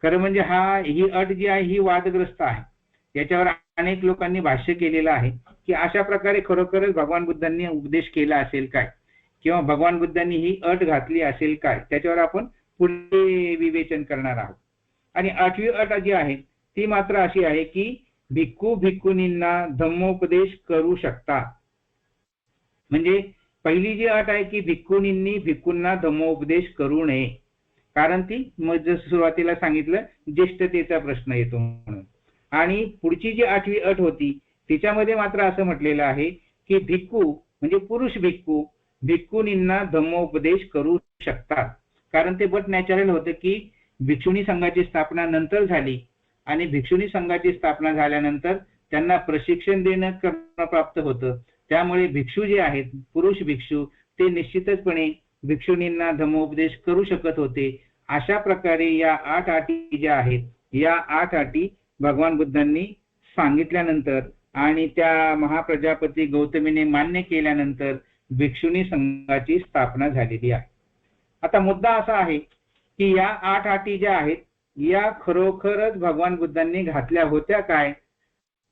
खरं म्हणजे ही अट जी आहे ही वादग्रस्त आहे. याच्यावर अनेक लोकांनी भाष्य केलेलं आहे की अशा प्रकारे खरोखरच भगवान बुद्धांनी उपदेश केला असेल काय, किंवा भगवान बुद्धांनी ही अट घातली असेल काय, त्याच्यावर आपण पुढे विवेचन करणार आहोत. आणि आठवी अट जी आहे ती मात्र अशी आहे की भिक्खू भिक्खुनींना धम्मोपदेश करू शकतात. म्हणजे पहिली जी अट आहे की भिक्खुनींनी भिक्खूंना धम्मोपदेश करू नये, कारण ती जसं सुरुवातीला सांगितलं ज्येष्ठतेचा प्रश्न येतो म्हणून. आणि पुढची जी आठवी अट होती तिच्यामध्ये मात्र असं म्हटलेलं आहे की भिक्खू म्हणजे पुरुष भिक्खू भिक्खुनींना धम्मोपदेश करू शकतात. कारण ते बट नॅचरल होतं की भिक्षुणी संघाची स्थापना नंतर झाली आणि भिक्षुणी संघाची स्थापना झाल्यानंतर त्यांना प्रशिक्षण देणं करणं प्राप्त होतं. त्यामुळे भिक्षू जे आहेत, पुरुष भिक्षू, ते निश्चितचपणे भिक्षुणींना धम्मोपदेश करू शकत होते. अशा प्रकारे या 8 अटी ज्या आहेत, या 8 अटी भगवान बुद्धांनी सांगितल्यानंतर आणि त्या महाप्रजापती गौतमीने मान्य केल्यानंतर भिक्षुणी संघाची स्थापना झालेली आहे. आता मुद्दा असा आहे की या 8 अटी ज्या आहेत या खरोखरच भगवान बुद्धांनी घातल्या होत्या काय,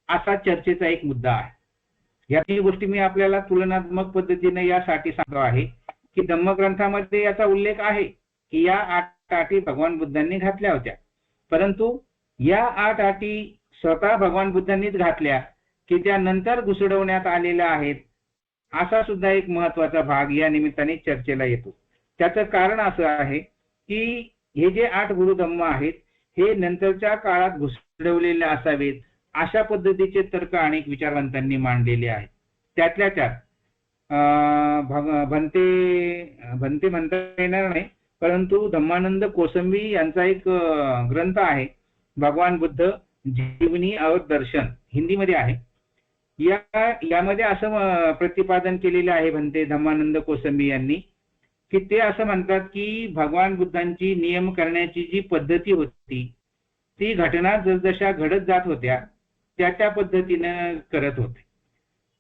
असा चर्चेचा एक मुद्दा आहे. या तीन गोष्टी मी आपल्याला तुलनात्मक पद्धतीने यासाठी सांगतो आहे की धम्मग्रंथामध्ये याचा उल्लेख आहे की या 8 अटी भगवान बुद्धांनी घातल्या होत्या, परंतु या 8 अटी स्वतः भगवान बुद्धांनीच घातल्या की त्या नंतर घुसडवण्यात आलेल्या आहेत, असा सुद्धा एक महत्वाचा भाग या निमित्ताने चर्चेला येतो. त्याचं कारण असं आहे की हे जे 8 गुरुधम्म आहेत हे नंतरच्या काळात घुसडवलेले असावेत, अशा पद्धतीचे तर्क अनेक विचारवंतांनी मांडलेले आहेत. त्यातल्या त्यात भंते म्हणता येणार नाही, परंतु धम्मानंद कोसंबी यांचा एक ग्रंथ आहे, भगवान बुद्ध जीवनी और दर्शन, हिंदीमध्ये आहे. यामध्ये असं प्रतिपादन केलेलं आहे भंते धम्मानंद कोसंबी यांनी की ते असं म्हणतात की भगवान बुद्धांची नियम करण्याची जी पद्धती होती ती घटना जसजशा घडत जात होत्या त्या पद्धतीनं करत होते.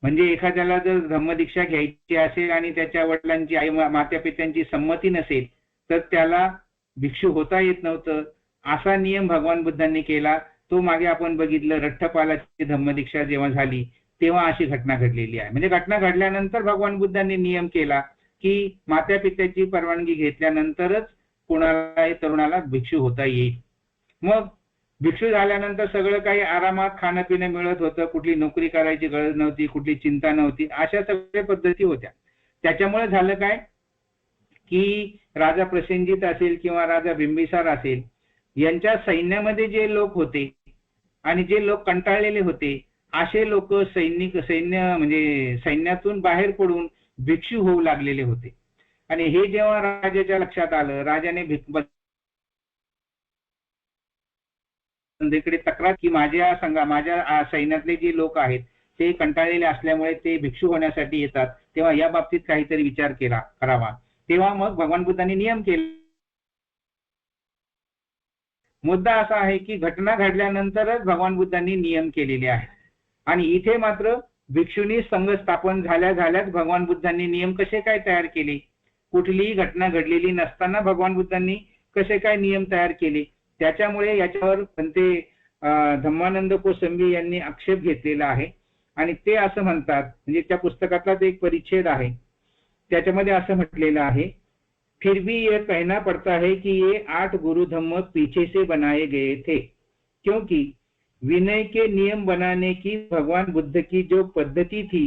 म्हणजे एखाद्याला जर धम्मदीक्षा घ्यायची असेल आणि त्याच्या वडिलांची आई माता पित्यांची संमती नसेल तर त्याला भिक्षू होता येत नव्हतं. असा नियम भगवान बुद्धांनी केला. तो मागे आपण बघितलं रठ्ठपालाची धम्मदीक्षा जेव्हा झाली तेव्हा अशी घटना घडलेली आहे. म्हणजे घटना घडल्यानंतर भगवान बुद्धांनी नियम केला की माता पित्याची परवानगी घेतल्यानंतरच कोणालाही तरुणाला भिक्षू होता येईल. मग भिक्षू झाल्यानंतर सगळं काही आरामात खाणं पिणं मिळत होतं. कुठली नोकरी करायची गरज नव्हती, कुठली चिंता नव्हती. अशा सगळ्या पद्धती होत्या. त्याच्यामुळे झालं काय की राजा प्रसेनजित असेल किंवा राजा बिंबिसार असेल यांच्या सैन्यामध्ये जे लोक होते आणि जे लोक कंटाळलेले होते असे लोक सैन्य म्हणजे सैन्यातून बाहेर पडून भिक्षू होऊ लागलेले होते. आणि हे जेव्हा राजाच्या लक्षात आलं, राजाने इकडे तक्रार की माझ्या सैन्यातले जे लोक आहेत ते कंटाळलेले असल्यामुळे ते भिक्षू होण्यासाठी येतात, तेव्हा या बाबतीत काहीतरी विचार करावा. तेव्हा मग भगवान बुद्धांनी नियम केला. मुद्दा असा आहे की घटना घडल्यानंतरच भगवान बुद्धांनी नियम केलेले आहे. आणि इथे मात्र भिक्षुनी संघ स्थापन झाल्याच भगवान बुद्धांनी नियम कसे काय तयार केले, कुठलीही घटना घडलेली नसताना भगवान बुद्धांनी कसे काय नियम तयार केले, त्याच्यामुळे याच्यावर पंते धम्मानंद कोसंबी यांनी आक्षेप घेतलेला आहे. आणि ते असं म्हणतात, म्हणजे त्या पुस्तकातलाच एक परिच्छेद आहे त्याच्यामध्ये असं म्हटलेलं आहे, फिर भी ये कहना पड़ता है कि ये 8 गुरु धम्म पीछे से बनाए गए थे, क्योंकि विनय के नियम बनाने की भगवान बुद्ध की जो पद्धति थी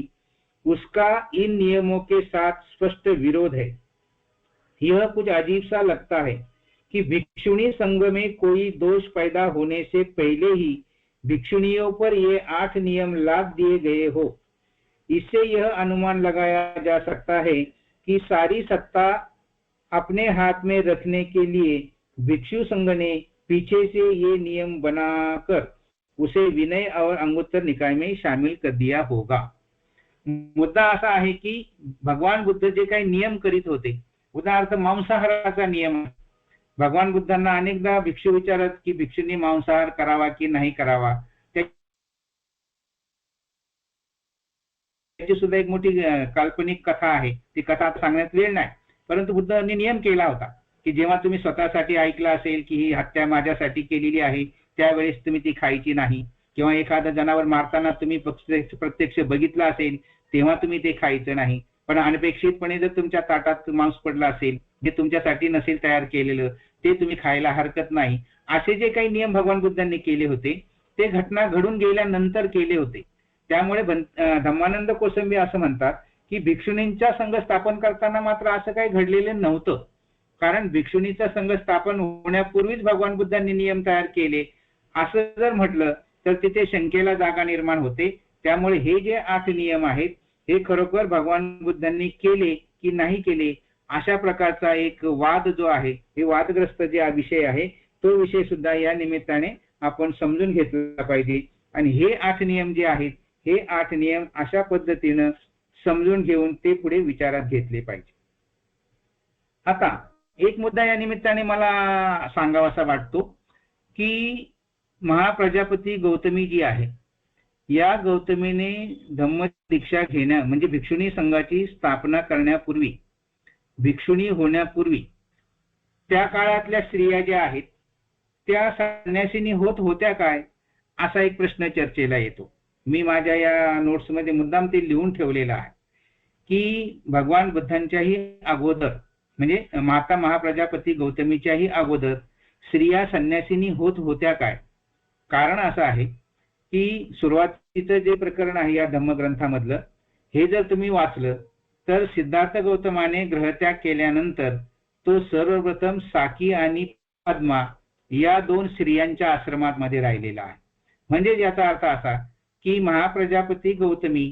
उसका इन नियमों के साथ स्पष्ट विरोध है. यह कुछ अजीब सा लगता है कि भिक्षुणी संघ में कोई दोष पैदा होने से पहले ही भिक्षुणियों पर ये 8 नियम लाद दिए गए हो. इससे यह अनुमान लगाया जा सकता है कि सारी सत्ता अपने हाथ में रखने के लिए भिक्षु संघ ने पीछे से ये नियम बनाकर उसे विनय और अंगुत्तर निकाय में शामिल कर दिया होगा. मुद्दा असा आहे की भगवान बुद्ध जे काही नियम करीत होते, उदाहरणार्थ मांसाहाराचा नियम, भगवान बुद्धांना अनेकदा भिक्षू विचारत की भिक्षूंनी मांसाहार करावा की नाही करावा. त्याची सुद्धा एक मोठी काल्पनिक कथा आहे, ती कथा सांगण्यात वेळ नाही. परंतु बुद्धांनी नियम केला होता की जेव्हा तुम्ही स्वतःसाठी ऐकलं असेल की ही हत्या माझ्यासाठी केलेली आहे त्यावेळेस तुम्ही ती खायची नाही, किंवा एखादं जनावर मारताना तुम्ही प्रत्यक्ष बघितलं असेल तेव्हा तुम्ही ते खायचं नाही. पण अनपेक्षितपणे जर तुमच्या ताटात मांस पडलं असेल जे तुमच्यासाठी नसेल तयार केलेलं ते तुम्ही खायला हरकत नाही. असे जे काही नियम भगवान बुद्धांनी केले होते ते घटना घडून गेल्यानंतर केले होते. त्यामुळे धम्मानंद कोसंबी असं म्हणतात की भिक्षुणींचा संघ स्थापन करताना मात्र असं काही घडलेलं नव्हतं, कारण भिक्षुणीचा संघ स्थापन होण्यापूर्वीच भगवान बुद्धांनी नियम तयार केले असं जर म्हटलं तर तिथे शंकेला जागा निर्माण होते. त्यामुळे हे जे 8 नियम आहेत हे खरोखर भगवान बुद्धांनी केले की नाही केले अशा प्रकारचा एक वाद जो आहे, हे वादग्रस्त जे विषय आहे तो विषय सुद्धा या निमित्ताने आपण समजून घेतला पाहिजे. आणि हे 8 नियम जे आहेत हे 8 नियम अशा पद्धतीनं समजून घेऊन ते पुढे विचारात घेतले पाहिजे. आता एक मुद्दा या निमित्ताने मला सांगावासा वाटतो की महाप्रजापती गौतमी जी आहे या गौतमीने धम्म दीक्षा घेण्या म्हणजे भिक्षुणी संघाची स्थापना करण्यापूर्वी, भिक्षुणी होण्यापूर्वी त्या काळातल्या स्त्रिया ज्या आहेत त्या संन्यासिनी होत होत्या काय असा एक प्रश्न चर्चेला येतो. मी माझ्या या नोट्समध्ये मुद्दाम ते लिहून ठेवलेलं आहे की भगवान बुद्धांच्याही अगोदर म्हणजे माता महाप्रजापती गौतमीच्याही अगोदर स्त्रिया संन्यासिनी होत होत्या काय. कारण असं आहे की सुरुवातीचं जे प्रकरण आहे या धम्मग्रंथामधलं हे जर तुम्ही वाचलं तर सिद्धार्थ गौतमाने ग्रहत्याग केल्यानंतर तो सर्वप्रथम साकी आणि पद्मा या 2 स्त्रियांच्या आश्रमात मध्ये राहिलेला आहे. म्हणजे याचा अर्थ असा की महाप्रजापती गौतमी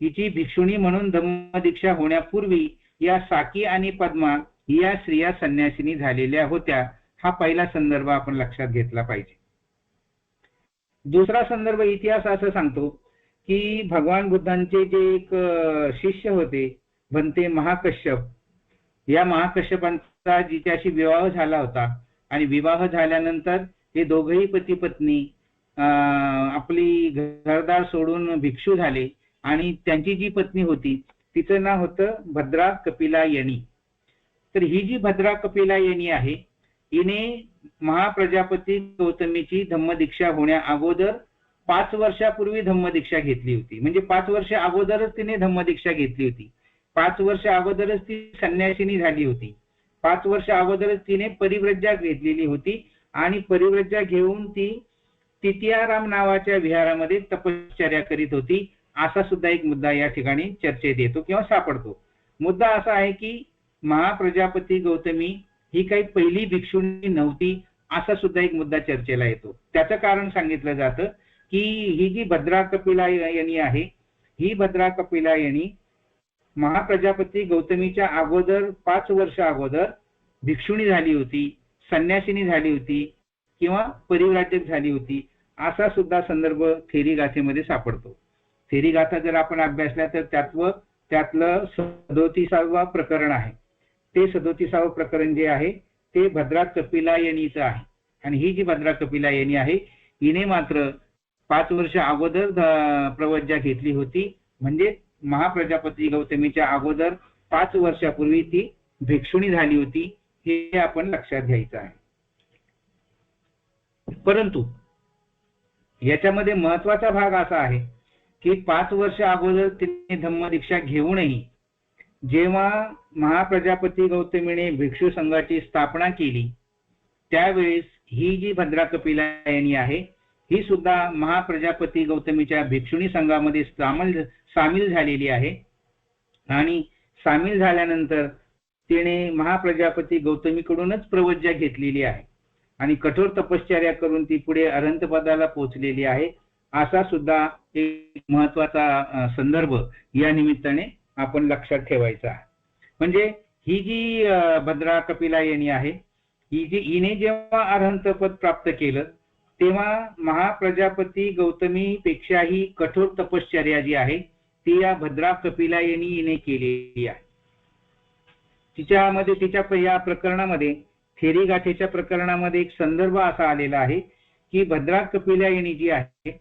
हिची भिक्षुणी म्हणून धम्मदीक्षा होण्यापूर्वी या साकी आणि पद्मा या स्त्रिया संन्यासिनी झालेल्या होत्या. हा पहिला संदर्भ आपण लक्षात घेतला पाहिजे. दुसरा संदर्भ इतिहास असं सांगतो की भगवान बुद्धांचे जे एक शिष्य होते भंते महाकश्यप, या महाकश्यपांचा जिच्याशी विवाह झाला होता आणि विवाह झाल्यानंतर हे दोघेही पती पत्नी आपली घरदार सोडून भिक्षू झाले आणि त्यांची जी पत्नी होती तिचं नाव होतं भद्रा कपिलायनी. तर ही जी भद्रा कपिलायनी आहे हिने महाप्रजापती गौतमीची धम्मदीक्षा होण्या अगोदर 5 वर्षापूर्वी धम्मदीक्षा घेतली होती. म्हणजे 5 वर्ष अगोदरच तिने धम्मदीक्षा घेतली होती. 5 वर्ष अगोदरच ती संन्यासिनी झाली होती. 5 वर्ष अगोदरच तिने परिव्रज्या घेतलेली होती आणि परिव्रज्या घेऊन ती तितियाराम नावाच्या विहारामध्ये तपश्चर्या करीत होती. असा सुद्धा एक मुद्दा या ठिकाणी चर्चेत येतो किंवा सापडतो. मुद्दा असा आहे की महाप्रजापती गौतमी ही काही पहिली भिक्षुणी नव्हती असा सुद्धा एक मुद्दा चर्चेला येतो. त्याचं कारण सांगितलं जातं की ही जी भद्रा कपिलायनी आहे ही भद्रा कपिलायनी महाप्रजापती गौतमीच्या अगोदर 5 वर्ष अगोदर भिक्षुणी झाली होती, संन्यासिनी झाली होती किंवा परिव्राजक झाली होती असा सुद्धा संदर्भ थेरी गाथेमध्ये सापडतो. थेरी गाथा जर आपण अभ्यासल्या तर त्यातलं 37वा प्रकरण आहे. ते 37व प्रकरण जे आहे ते भद्रा कपिलायनीचं आहे. आणि ही जी भद्रा कपिलायनी आहे हिने मात्र 5 वर्ष अगोदर प्रवज्या घेतली होती. म्हणजे महाप्रजापती गौतमीच्या अगोदर 5 वर्षापूर्वी ती भिक्षुणी झाली होती हे आपण लक्षात घ्यायचं आहे. परंतु याच्यामध्ये महत्वाचा भाग असा आहे की 5 वर्ष अगोदर तिने धम्मदीक्षा घेऊनही जेव्हा महाप्रजापती गौतमीने भिक्षू संघाची स्थापना केली त्यावेळेस ही जी भद्रा कपिलायनी आहे ही सुद्धा महाप्रजापती गौतमीच्या भिक्षुणी संघामध्ये सामील झालेली आहे. आणि सामील झाल्यानंतर तिने महाप्रजापती गौतमीकडूनच प्रवज्या घेतलेली आहे आणि कठोर तपश्चर्या करून ती पुढे अरहंतपदाला पोहोचलेली आहे. असा सुद्धा एक महत्वाचा संदर्भ या निमित्ताने आपण लक्षात ठेवायचा आहे. म्हणजे ही जी भद्रा कपिलायनी आहे हिने जेव्हा अरहंतपद प्राप्त केलं तेव्हा महाप्रजापती गौतमी पेक्षाही कठोर तपश्चर्या जी आहे ती या भद्रा कपिलायनी हिने केलेली आहे. तिच्या या प्रकरणामध्ये थेरी गाथेच्या प्रकरणामध्ये एक संदर्भ असा आलेला आहे की भद्रा कपिलायनी जी आहे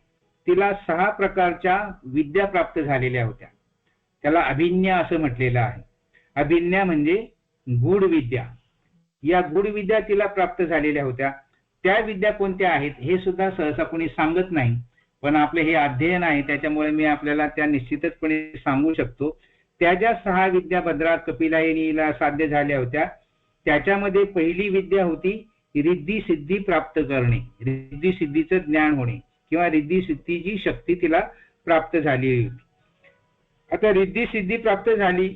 तिला 6 प्रकारच्या विद्या प्राप्त झालेल्या होत्या. त्याला अभिज्ञा असं म्हटलेलं आहे. अभिज्ञा म्हणजे गूढ विद्या. या गूढ विद्या तिला प्राप्त झालेल्या होत्या. त्या विद्या कोणत्या आहेत हे सुद्धा सहसा कोणी सांगत नाही, पण आपले हे अध्ययन आहे त्याच्यामुळे मी आपल्याला त्या निश्चितपणे सांगू शकतो. त्या ज्या 6 विद्या भद्रा कपिलायनीला साध्य झाल्या होत्या त्याच्यामध्ये पहिली विद्या होती रिद्धी सिद्धी प्राप्त करणे. रिद्धी सिद्धीचं ज्ञान होणे किंवा रिद्धी सिद्धीची शक्ती तिला प्राप्त झाली होती. आता रिद्धी सिद्धी प्राप्त झाली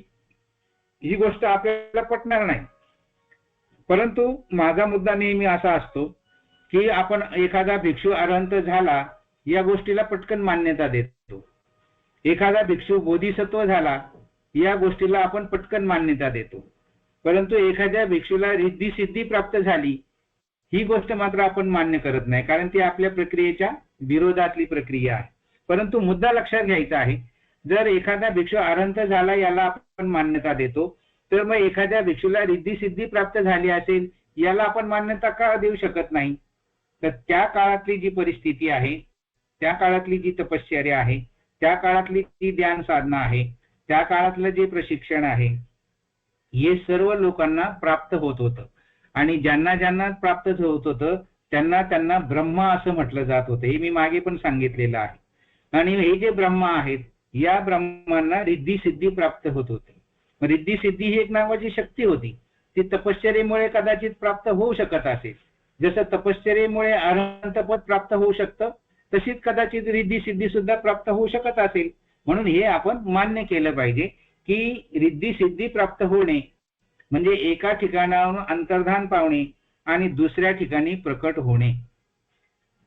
ही गोष्ट आपल्याला पटणार नाही, परंतु माझा मुद्दा नेहमी असा असतो की आपण एखादा भिक्षू अरहंत झाला या गोष्टीला पटकन मान्यता देतो. एखादा भिक्षू बोधिसत्व झाला या गोष्टीला आपण पटकन मान्यता देतो. परंतु एखाद्या भिक्षूला रिद्धी सिद्धी प्राप्त झाली ही गोष्ट मात्र आपण मान्य करत नाही, कारण ती आपल्या प्रक्रियेच्या विरोधातली प्रक्रिया आहे. परंतु मुद्दा लक्षात घ्यायचा आहे, जर एखादा भिक्षू अरहंत झाला याला आपण मान्यता देतो तर मग एखाद्या भिक्षूला रिद्धी सिद्धी प्राप्त झाली असेल याला आपण मान्यता का देऊ शकत नाही? तर त्या काळातली जी परिस्थिती आहे, त्या काळातली जी तपश्चर्या आहे, त्या काळातली जी ध्यान साधना आहे, त्या काळातलं जे प्रशिक्षण आहे हे सर्व लोकांना प्राप्त होत होतं. आणि ज्यांना ज्यांना प्राप्त होत होतं त्यांना ब्रह्मा असं म्हटलं जात होतं. हे मी मागे पण सांगितलेलं आहे. आणि हे जे ब्रह्मा आहेत या ब्रह्मांना रिद्धी सिद्धी प्राप्त होत होते. रिद्धी सिद्धी ही एक नावाची शक्ती होती. ती तपश्चर्येमुळे कदाचित प्राप्त होऊ शकत असेल. जसं तपश्चर्येमुळे अरहंतपद प्राप्त होऊ शकतं तशीच कदाचित रिद्धी सिद्धी सुद्धा प्राप्त होऊ शकत असेल. म्हणून हे आपण मान्य केलं पाहिजे की रिद्धी सिद्धी प्राप्त होणे म्हणजे एका ठिकाणावरून अंतर्धान पावणे आणि दुसऱ्या ठिकाणी प्रकट होणे.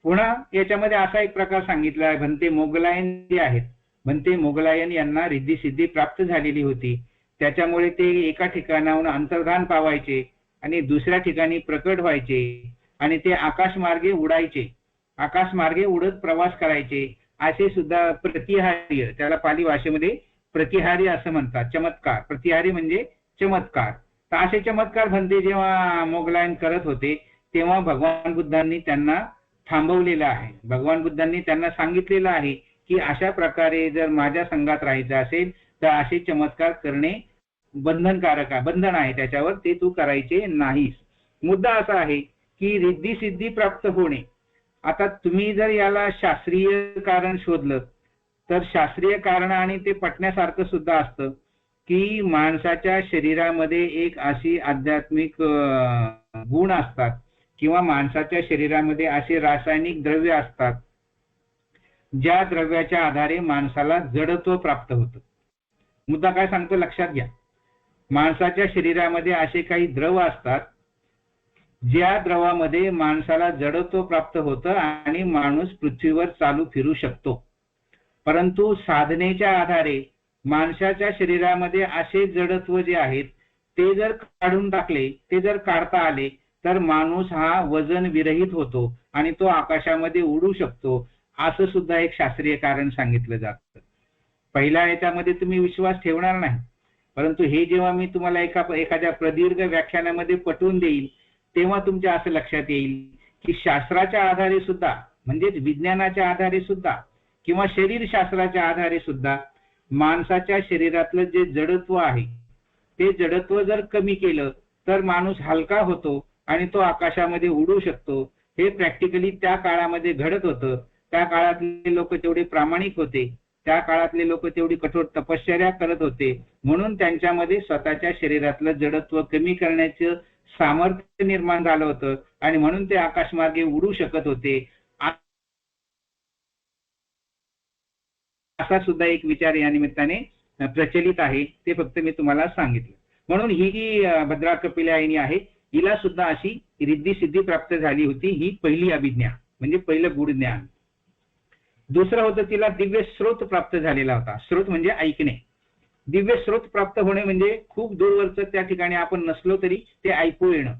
पुन्हा याच्यामध्ये असा एक प्रकार सांगितला आहे, भंते मोगलायन जे आहेत, भंते मोगलायन यांना रिद्धी सिद्धी प्राप्त झालेली होती. त्याच्यामुळे ते एका ठिकाणाहून अंतर्धान पावायचे आणि दुसऱ्या ठिकाणी प्रकट व्हायचे आणि ते आकाशमार्गे उडायचे, आकाशमार्गे उडत प्रवास करायचे. असे सुद्धा प्रतिहार्य, त्याला पाली भाषेमध्ये प्रतिहार्य असं म्हणतात. चमत्कार, प्रतिहारी म्हणजे चमत्कार. तर असे चमत्कार धंदे जेव्हा मोगलायन करत होते तेव्हा भगवान बुद्धांनी त्यांना थांबवलेलं आहे. भगवान बुद्धांनी त्यांना सांगितलेलं आहे की अशा प्रकारे जर माझ्या संघात राहायचं असेल तर असे चमत्कार करणे बंधनकारक आहे, बंधन आहे त्याच्यावर, ते तू करायचे नाहीस. मुद्दा असा आहे की रिद्धी सिद्धी प्राप्त होणे. आता तुम्ही जर याला शास्त्रीय कारण शोधलं तर शास्त्रीय कारण आणि ते पटण्यासारखं सुद्धा असतं की माणसाच्या शरीरामध्ये एक अशी आध्यात्मिक गुण असतात किंवा माणसाच्या शरीरामध्ये असे रासायनिक द्रव्य असतात ज्या द्रव्याच्या आधारे माणसाला जडत्व प्राप्त होतं. मुद्दा काय सांगतो लक्षात घ्या. माणसाच्या शरीरामध्ये असे काही द्रव असतात ज्या द्रवामध्ये माणसाला जडत्व प्राप्त होतं आणि माणूस पृथ्वीवर चालू फिरू शकतो. परंतु साधनेच्या आधारे माणसाच्या शरीरामध्ये असे जडत्व जे आहेत ते जर काढून टाकले, ते जर काढता आले तर माणूस हा वजन विरहित होतो आणि तो आकाशामध्ये उडू शकतो, असं सुद्धा एक शास्त्रीय कारण सांगितलं जातं. पहिल्या याच्यामध्ये तुम्ही विश्वास ठेवणार नाही, परंतु हे जेव्हा मी तुम्हाला एखाद्या प्रदीर्घ व्याख्यानामध्ये पटवून देईल तेव्हा तुमच्या असं लक्षात येईल की शास्त्राच्या आधारे सुद्धा, म्हणजे विज्ञानाच्या आधारे सुद्धा किंवा शरीरशास्त्राच्या आधारे सुद्धा माणसाच्या शरीरातलं जे जडत्व आहे ते जडत्व जर कमी केलं तर माणूस हलका होतो आणि तो आकाशामध्ये उडू शकतो. हे प्रॅक्टिकली त्या काळामध्ये घडत होतं. त्या काळातले लोक तेवढे प्रामाणिक होते, त्या काळातले लोक तेवढी कठोर तपश्चर्या करत होते, म्हणून त्यांच्यामध्ये स्वतःच्या शरीरातलं जडत्व कमी करण्याचं सामर्थ्य निर्माण झालं होतं आणि म्हणून ते आकाशमार्गे उडू शकत होते. असा सुद्धा एक विचार या निमित्ताने प्रचलित आहे, ते फक्त मी तुम्हाला सांगितलं. म्हणून ही जी भद्रा कपिलायनी आहे हिला सुद्धा अशी रिद्धी सिद्धी प्राप्त झाली होती. ही पहिली अभिज्ञा, म्हणजे पहिलं गूढ ज्ञान. दुसरं होतं तिला दिव्य स्रोत प्राप्त झालेला होता. स्रोत म्हणजे ऐकणे. दिव्य स्रोत प्राप्त होणे म्हणजे खूप दूरवरचं त्या ठिकाणी आपण नसलो तरी ते ऐकू येणं,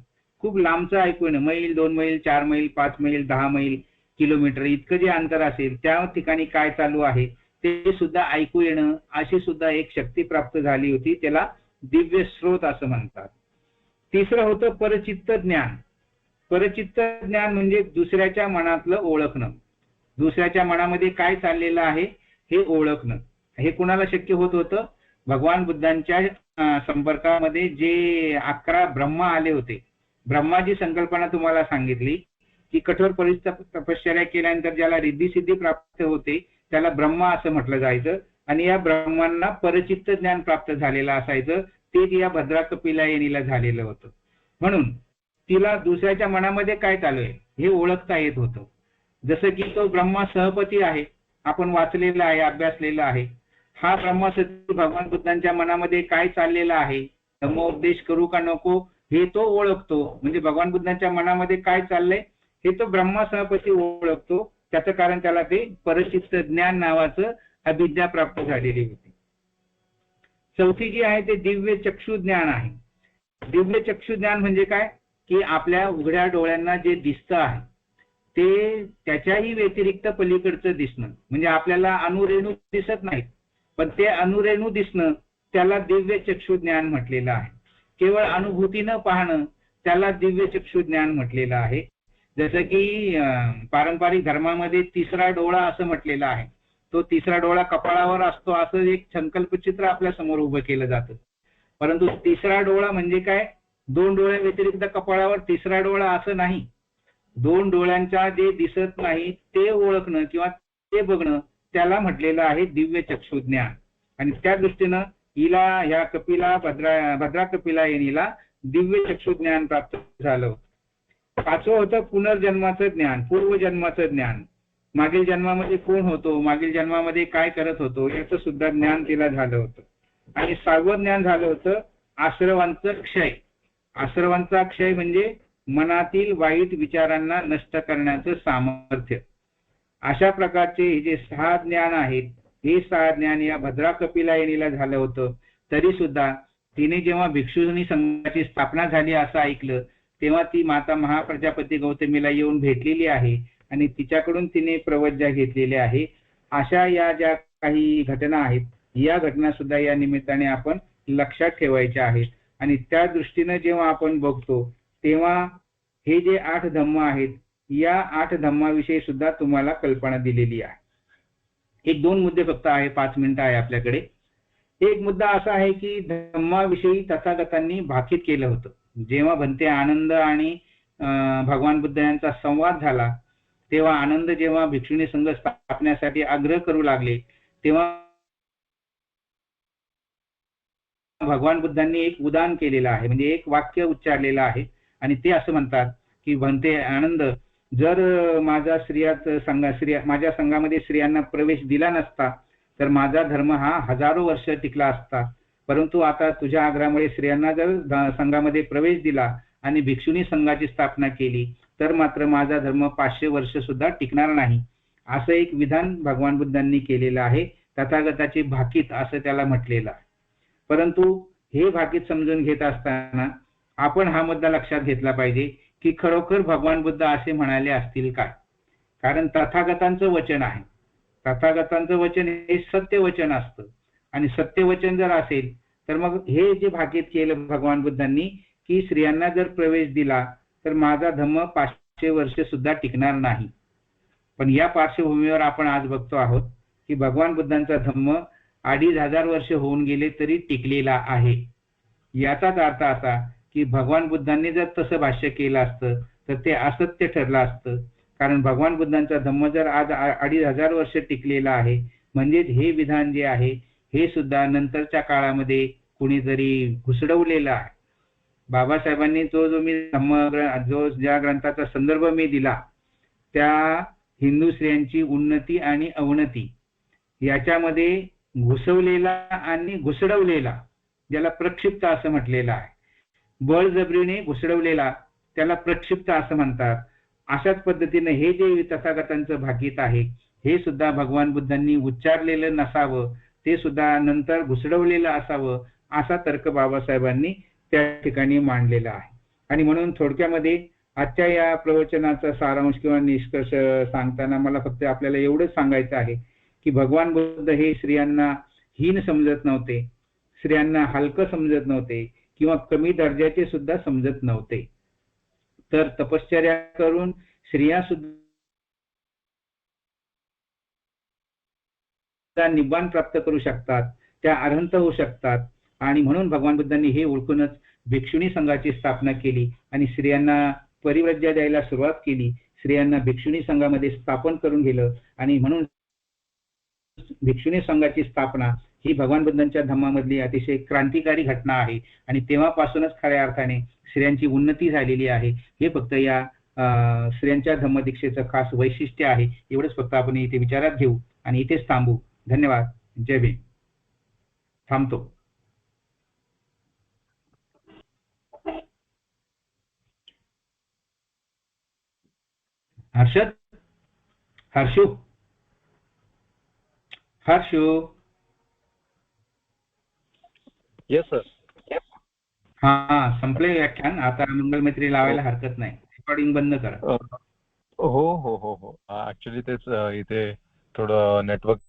खूप लांबचं ऐकू येणं, मैल 2 मैल 4 मैल 5 मैल 10 मैल किलोमीटर इतकं जे अंतर असेल त्या ठिकाणी काय चालू आहे ते सुद्धा ऐकू येणं, अशी सुद्धा एक शक्ती प्राप्त झाली होती. त्याला दिव्य स्रोत असं म्हणतात. तिसरं होतं परचित्त ज्ञान. परचित्त ज्ञान म्हणजे दुसऱ्याच्या मनातलं ओळखणं, दुसऱ्याच्या मनामध्ये काय चाललेलं आहे हे ओळखणं. हे कुणाला शक्य होत होतं? भगवान बुद्धांच्या संपर्कामध्ये जे 11 ब्रह्मा आले होते. ब्रह्माची संकल्पना तुम्हाला सांगितली की कठोर तपश्चर्या केल्यानंतर ज्याला रिद्धी सिद्धी प्राप्त होते त्याला ब्रह्मा असं म्हटलं जायचं आणि या ब्रह्मांना परचित्त ज्ञान प्राप्त झालेलं असायचं. ते या भद्रा कपिलायनीला झालेलं होतं. म्हणून तिला दुसऱ्याच्या मनामध्ये काय चालू आहे हे ओळखता येत होतं. जसं की तो ब्रह्मा सहपती आहे, आपण वाचलेला आहे, अभ्यासलेला आहे. हा ब्रह्मा सती भगवान बुद्धांच्या मनामध्ये काय चाललेलं आहे, धम्मोपदेश करू का नको हे तो ओळखतो. म्हणजे भगवान बुद्धांच्या मनामध्ये काय चाललंय हे तो ब्रह्मा सहपती ओळखतो. त्याचं कारण त्याला ते परचित्त ज्ञान नावाचं अभिज्ञा प्राप्त झालेली होती. चौथी जी आहे ते दिव्य चक्षु ज्ञान आहे. दिव्य चक्षु ज्ञान म्हणजे काय की आपल्या उघड्या डोळ्यांना जे दिसतं आहे ते त्याच्याही व्यतिरिक्त पलीकडचं दिसणं. म्हणजे आपल्याला अणुरेणू दिसत नाहीत पण ते अणुरेणू दिसणं त्याला दिव्य चक्षु ज्ञान म्हटलेलं आहे. केवळ अनुभूतीनं पाहणं त्याला दिव्य चक्षु ज्ञान म्हटलेलं आहे. जसं की पारंपरिक धर्मामध्ये तिसरा डोळा असं म्हटलेलं आहे. तो तिसरा डोळा कपाळावर असतो असं एक संकल्पचित्र आपल्या समोर उभं केलं जातं. परंतु तिसरा डोळा म्हणजे काय, 2 डोळ्या व्यतिरिक्त कपाळावर तिसरा डोळा असं नाही. 2 डोळ्यांच्या जे दिसत नाही ते ओळखणं किंवा ते बघणं त्याला म्हटलेलं आहे दिव्य चक्षु ज्ञान. आणि त्या दृष्टीनं हिला ह्या भद्रा कपिलायनीला दिव्य चक्षु ज्ञान प्राप्त झालं. 5वं होतं पुनर्जन्माचं ज्ञान, पूर्वजन्माचं ज्ञान. मागील जन्मामध्ये कोण होतो, मागील जन्मामध्ये काय करत होतो याचं सुद्धा ज्ञान तिला झालं होतं. आणि 6वं ज्ञान झालं होतं आश्रवांचं क्षय. आश्रवांचा क्षय म्हणजे मनातील वाईट विचारांना नष्ट करण्याचं सामर्थ्य. अशा प्रकारचे हे जे 6 ज्ञान आहेत हे 6 ज्ञान या भद्रा कपिलायनीला झालं होतं. तरी सुद्धा तिने जेव्हा भिक्षुणी संघाची स्थापना झाली असं ऐकलं तेव्हा ती माता महाप्रजापती गौतमीला येऊन भेटलेली आहे आणि तिच्याकडून तिने प्रवज्ञा घेतलेली आहे. अशा या ज्या काही घटना आहेत या घटना सुद्धा या निमित्ताने आपण लक्षात ठेवायच्या आहेत. आणि त्या दृष्टीनं जेव्हा आपण बघतो तेव्हा हे जे 8 धम्म आहेत, या 8 धम्माविषयी सुद्धा तुम्हाला कल्पना दिलेली आहे. एक दोन मुद्दे फक्त आहे, 5 मिनिटं आहे आपल्याकडे. एक मुद्दा असा आहे की धम्माविषयी तथागतांनी भाकीत केलं होतं. जेव्हा भंते आनंद आणि भगवान बुद्ध यांचा संवाद झाला, तेव्हा आनंद जेव्हा भिक्षुणी संघ स्थापण्यासाठी आग्रह करू लागले, तेव्हा भगवान बुद्धांनी एक उदान केलेलं आहे, म्हणजे एक वाक्य उच्चारलेलं आहे आणि ते असं म्हणतात की भंते आनंद, जर माझा माझ्या संघामध्ये स्त्रियांना प्रवेश दिला नसता तर माझा धर्म हा हजारो वर्ष टिकला असता. परंतु आता तुझ्या आग्रहामुळे स्त्रियांना जर संघामध्ये प्रवेश दिला आणि भिक्षुणी संघाची स्थापना केली तर मात्र माझा धर्म 500 वर्ष सुद्धा टिकणार नाही. असं एक विधान भगवान बुद्धांनी केलेलं आहे. तथागताची भाकीत असं त्याला म्हटलेलं आहे. परंतु हे भाकीत समजून घेत असताना आपण हा मुद्दा लक्षात घेतला पाहिजे की खरोखर भगवान बुद्ध असे म्हणाले असतील काय. कारण तथागतांचं वचन आहे. तथागतांचं वचन हे सत्य वचन असतं आणि सत्य वचन जर असेल तर मग हे जे भाकीत केलं भगवान बुद्धांनी की स्त्रियांना जर प्रवेश दिला तर माझा धम्म 500 वर्ष सुद्धा टिकणार नाही. पण या पार्श्वभूमीवर आपण आज बघतो आहोत की भगवान बुद्धांचा धम्म 2500 वर्ष होऊन गेले तरी टिकलेला आहे. याचाच अर्थ असा की भगवान बुद्धांनी जर तसं भाष्य केलं असतं तर ते असत्य ठरलं असतं. कारण भगवान बुद्धांचा धम्म जर आज 2500 वर्ष टिकलेला आहे म्हणजे हे विधान जे आहे हे सुद्धा नंतरच्या काळामध्ये कुणीतरी घुसडवलेलं आहे. बाबासाहेबांनी जो मी ज्या ग्रंथाचा संदर्भ मी दिला त्या हिंदू स्त्रियांची उन्नती आणि अवनती याच्यामध्ये घुसवलेला आणि घुसडवलेला, ज्याला प्रक्षिप्त असं म्हटलेलं आहे, बळजबरीने घुसडवलेला त्याला प्रक्षिप्त असं म्हणतात. अशाच पद्धतीने हे जे तथागतांचं भाकीत आहे हे सुद्धा भगवान बुद्धांनी उच्चारलेलं नसावं, ते सुद्धा नंतर घुसडवलेलं असावं असा तर्क बाबासाहेबांनी त्या ठिकाणी मांडलेला आहे. आणि म्हणून थोडक्यामध्ये आजच्या या प्रवचनाचा सारांश किंवा निष्कर्ष सांगताना मला फक्त आपल्याला एवढंच सांगायचं आहे की भगवान बुद्ध हे स्त्रियांना हीन समजत नव्हते, स्त्रियांना हलकं समजत नव्हते किंवा कमी दर्जाचे सुद्धा समजत नव्हते. तर तपश्चर्या करून स्त्रिया सुद्धा निब्बाण प्राप्त करू शकतात, त्या अरहंत होऊ शकतात. आणि म्हणून भगवान बुद्धांनी हे ओळखूनच भिक्षुणी संघाची स्थापना केली आणि स्त्रियांना परिव्रज्या द्यायला सुरुवात केली. स्त्रियांना भिक्षुणी संघामध्ये स्थापन करून गेलं आणि म्हणून भिक्षुणी संघाची स्थापना ही भगवान बुद्धांच्या धम्मामधली अतिशय क्रांतिकारी घटना आहे आणि तेव्हापासूनच खऱ्या अर्थाने स्त्रियांची उन्नती झालेली आहे. हे फक्त या स्त्रियांच्या धम्मदीक्षेचं खास वैशिष्ट्य आहे. एवढंच फक्त आपण इथे विचारात घेऊ आणि इथेच थांबू. धन्यवाद. जय भीम. थांबतो. हर्षद, हर्षू. Yes sir. हा, संपले व्याख्यान. आता मंगलमैत्री लावायला हरकत नाही. रेकॉर्डिंग बंद करा. हो हो हो हो ऍक्च्युली तेच इथे थोडं नेटवर्क